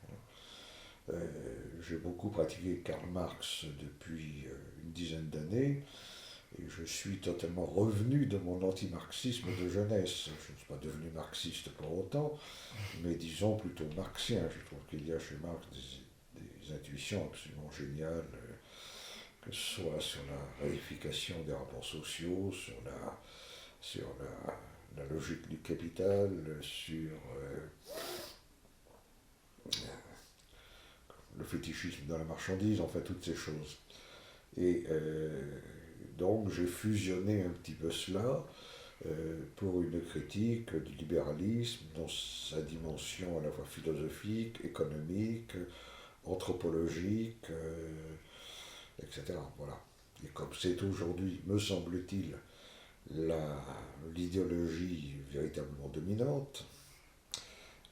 J'ai beaucoup pratiqué Karl Marx depuis une dizaine d'années, et je suis totalement revenu de mon anti-marxisme de jeunesse. Je ne suis pas devenu marxiste pour autant, mais disons plutôt marxien. Je trouve qu'il y a chez Marx des intuitions absolument géniales, que ce soit sur la réification des rapports sociaux, sur la logique du capital, sur le fétichisme de la marchandise, enfin toutes ces choses. Et donc j'ai fusionné un petit peu cela pour une critique du libéralisme dans sa dimension à la fois philosophique, économique, anthropologique, etc. Voilà. Et comme c'est aujourd'hui, me semble-t-il, l'idéologie véritablement dominante,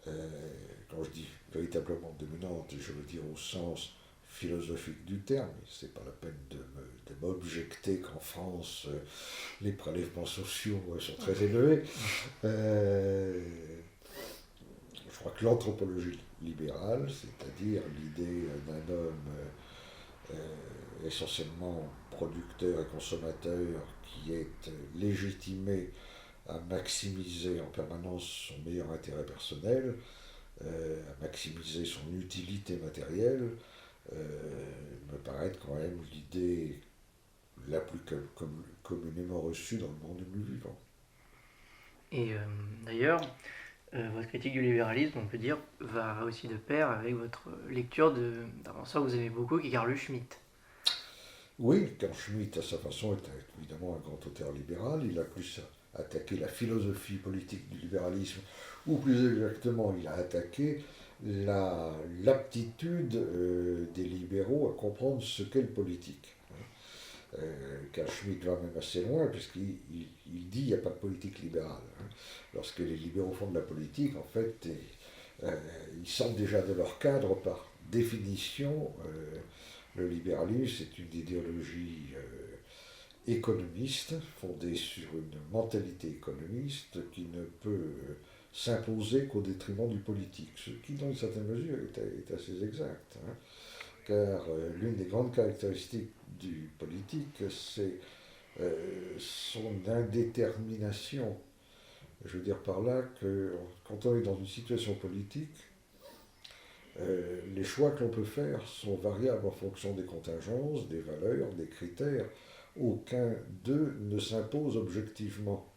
quand je dis véritablement dominante, je veux dire au sens philosophique du terme, c'est pas la peine de m'objecter qu'en France les prélèvements sociaux sont très élevés. Je crois que l'anthropologie libérale, c'est-à-dire l'idée d'un homme essentiellement producteur et consommateur qui est légitimé à maximiser en permanence son meilleur intérêt personnel, à maximiser son utilité matérielle, me paraît être quand même l'idée la plus communément reçue dans le monde où nous vivons. Et d'ailleurs, votre critique du libéralisme, on peut dire, va aussi de pair avec votre lecture d'un penseur que vous aimez beaucoup, qui est Carl Schmitt. Oui, Carl Schmitt, à sa façon, est évidemment un grand auteur libéral. Il a plus attaqué la philosophie politique du libéralisme, ou plus exactement, il a attaqué l'aptitude des libéraux à comprendre ce qu'est le politique. Carl Schmitt va même assez loin, puisqu'il dit qu'il n'y a pas de politique libérale. Lorsque les libéraux font de la politique, en fait, ils sortent déjà de leur cadre par définition. Le libéralisme, c'est une idéologie économiste, fondée sur une mentalité économiste qui ne peut s'imposer qu'au détriment du politique, ce qui, dans une certaine mesure, est assez exact. Car l'une des grandes caractéristiques du politique, c'est son indétermination. Je veux dire par là que quand on est dans une situation politique, les choix que l'on peut faire sont variables en fonction des contingences, des valeurs, des critères. Aucun d'eux ne s'impose objectivement.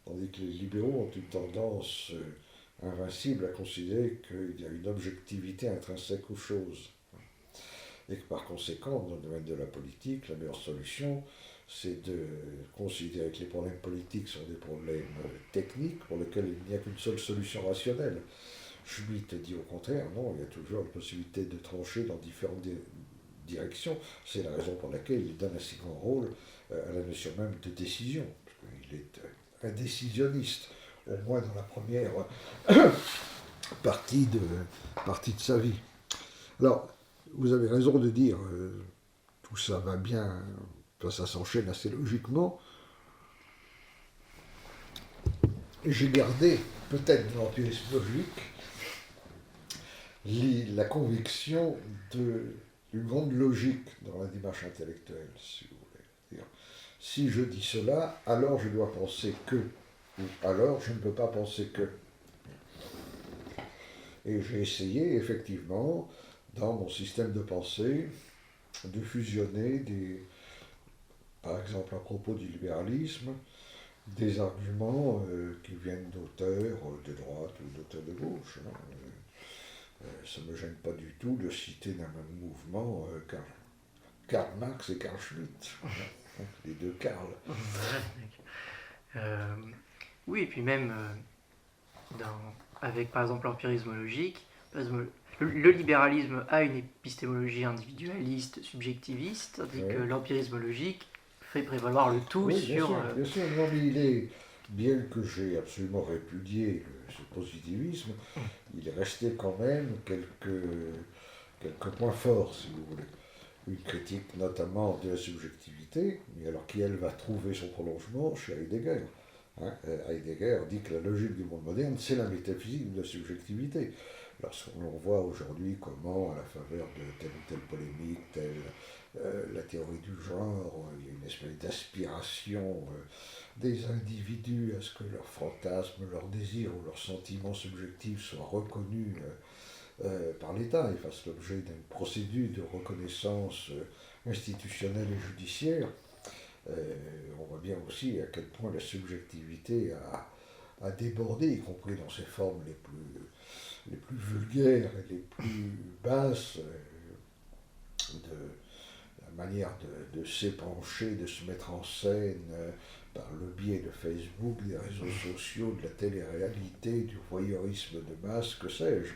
Tandis que les libéraux ont une tendance invincible à considérer qu'il y a une objectivité intrinsèque aux choses. Et que par conséquent, dans le domaine de la politique, la meilleure solution, c'est de considérer que les problèmes politiques sont des problèmes techniques pour lesquels il n'y a qu'une seule solution rationnelle. Schmitt dit au contraire, non, il y a toujours la possibilité de trancher dans différentes directions. C'est la raison pour laquelle il donne un si grand rôle à la notion même de décision. Il est un décisionniste, au moins dans la première partie de sa vie. Alors, vous avez raison de dire, tout ça va bien, ça s'enchaîne assez logiquement. J'ai gardé, peut-être dans l'empirisme logique, la conviction d'une grande logique dans la démarche intellectuelle, si vous voulez. C'est-à-dire, si je dis cela, alors je dois penser que, ou alors je ne peux pas penser que. Et j'ai essayé, effectivement, dans mon système de pensée, de fusionner par exemple à propos du libéralisme, des arguments qui viennent d'auteurs de droite ou d'auteurs de gauche. Ça ne me gêne pas du tout de citer dans le même mouvement Karl Marx et Carl Schmitt, les deux Karl. Oui, et puis même avec par exemple l'empirisme logique, le libéralisme a une épistémologie individualiste, subjectiviste, tandis que l'empirisme logique fait prévaloir le tout sur... Bien sûr, non, mais il est, bien que j'ai absolument répudié ce positivisme, il est resté quand même quelques quelques points forts, si vous voulez. Une critique notamment de la subjectivité, mais alors qui, elle, va trouver son prolongement chez Heidegger. Heidegger dit que la logique du monde moderne, c'est la métaphysique de la subjectivité. Lorsqu'on voit aujourd'hui comment, à la faveur de telle ou telle polémique, la théorie du genre, il y a une espèce d'aspiration des individus à ce que leurs fantasmes, leurs désirs ou leurs sentiments subjectifs soient reconnus par l'État et fassent l'objet d'une procédure de reconnaissance institutionnelle et judiciaire. On voit bien aussi à quel point la subjectivité a débordé, y compris dans ses formes les plus vulgaires et les plus basses, de la manière de s'épancher, de se mettre en scène par le biais de Facebook, des réseaux sociaux, de la télé-réalité, du voyeurisme de masse, que sais-je.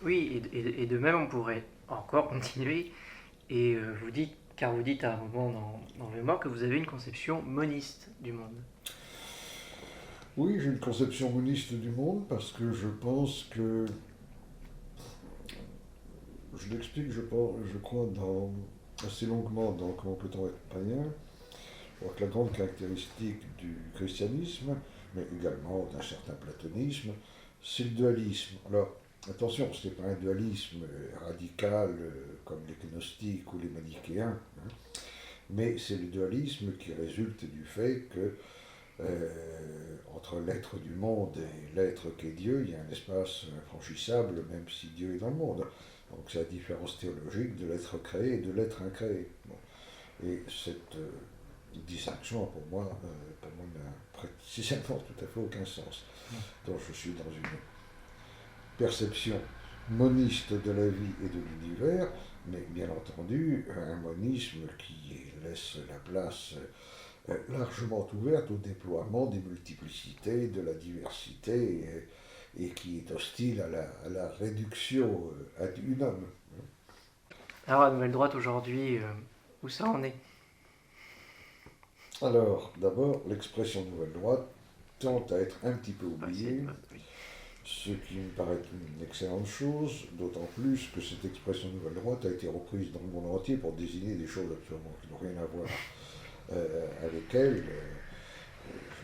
Oui, et de même, on pourrait encore continuer. Et car vous dites à un moment dans le mémoire que vous avez une conception moniste du monde. Oui, j'ai une conception moniste du monde parce que je pense que, je l'explique, je crois, assez longuement dans Comment peut-on être païen. Je crois que la grande caractéristique du christianisme, mais également d'un certain platonisme, c'est le dualisme. Alors, attention, ce n'est pas un dualisme radical comme les gnostiques ou les manichéens, mais c'est le dualisme qui résulte du fait que entre l'être du monde et l'être qu'est Dieu, il y a un espace infranchissable, même si Dieu est dans le monde. Donc c'est la différence théologique de l'être créé et de l'être incréé. Bon. Et cette distinction, pour moi n'a précisément tout à fait aucun sens. Donc je suis dans une perception moniste de la vie et de l'univers, mais bien entendu un monisme qui laisse la place largement ouverte au déploiement des multiplicités, de la diversité, et qui est hostile à la réduction ad unum. Alors, la Nouvelle Droite aujourd'hui, où ça en est? Alors, d'abord, l'expression Nouvelle Droite tend à être un petit peu oubliée, ce qui me paraît une excellente chose, d'autant plus que cette expression Nouvelle Droite a été reprise dans le monde entier pour désigner des choses absolument qui n'ont rien à voir avec elle.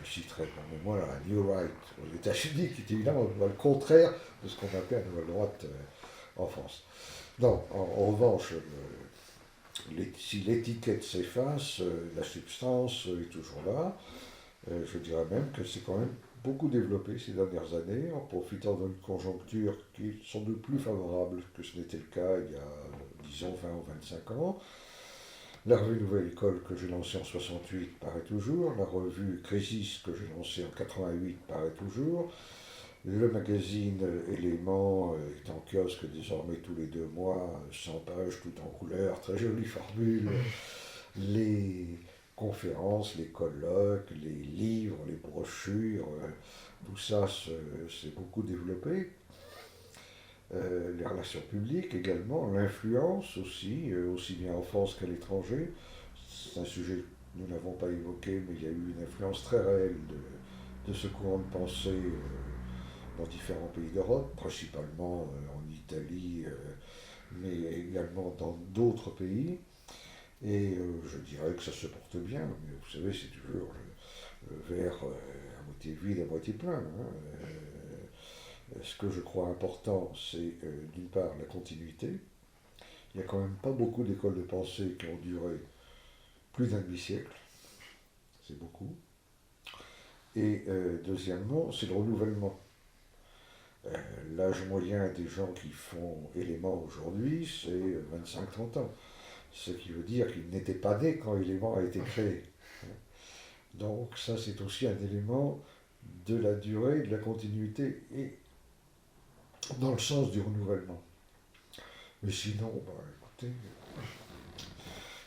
Je citerai pour mémoire la New Right aux États-Unis, qui est évidemment le contraire de ce qu'on appelle la Nouvelle Droite en France. Non, en revanche, si l'étiquette s'efface, la substance est toujours là. Je dirais même que c'est quand même beaucoup développé ces dernières années, en profitant d'une conjoncture qui sont de plus favorable que ce n'était le cas il y a, disons, 20 ou 25 ans. La revue Nouvelle École que j'ai lancée en 68 paraît toujours, la revue Crisis que j'ai lancée en 88 paraît toujours, le magazine Éléments est en kiosque désormais tous les 2 mois, 100 pages tout en couleur, très jolie formule, les conférences, les colloques, les livres, les brochures, tout ça s'est beaucoup développé. Les relations publiques également, l'influence aussi, aussi bien en France qu'à l'étranger. C'est un sujet que nous n'avons pas évoqué, mais il y a eu une influence très réelle de ce courant de pensée dans différents pays d'Europe, principalement en Italie, mais également dans d'autres pays. Et je dirais que ça se porte bien, mais vous savez, c'est toujours le verre à moitié vide, à moitié plein. Ce que je crois important, c'est d'une part la continuité. Il n'y a quand même pas beaucoup d'écoles de pensée qui ont duré plus d'un demi-siècle. C'est beaucoup. Et deuxièmement, c'est le renouvellement. L'âge moyen des gens qui font éléments aujourd'hui, c'est 25-30 ans. Ce qui veut dire qu'ils n'étaient pas nés quand élément a été créé. Donc ça, c'est aussi un élément de la durée, de la continuité et dans le sens du renouvellement. Mais sinon, écoutez,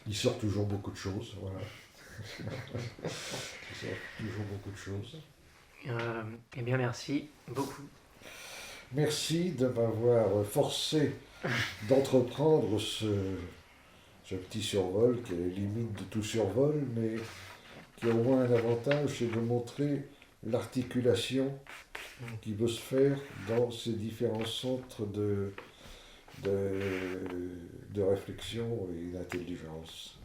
il sort toujours beaucoup de choses, voilà. Il sort toujours beaucoup de choses. Eh bien, merci beaucoup. Merci de m'avoir forcé d'entreprendre ce petit survol qui est la limite de tout survol, mais qui a au moins un avantage, c'est de montrer l'articulation qui peut se faire dans ces différents centres de réflexion et d'intelligence.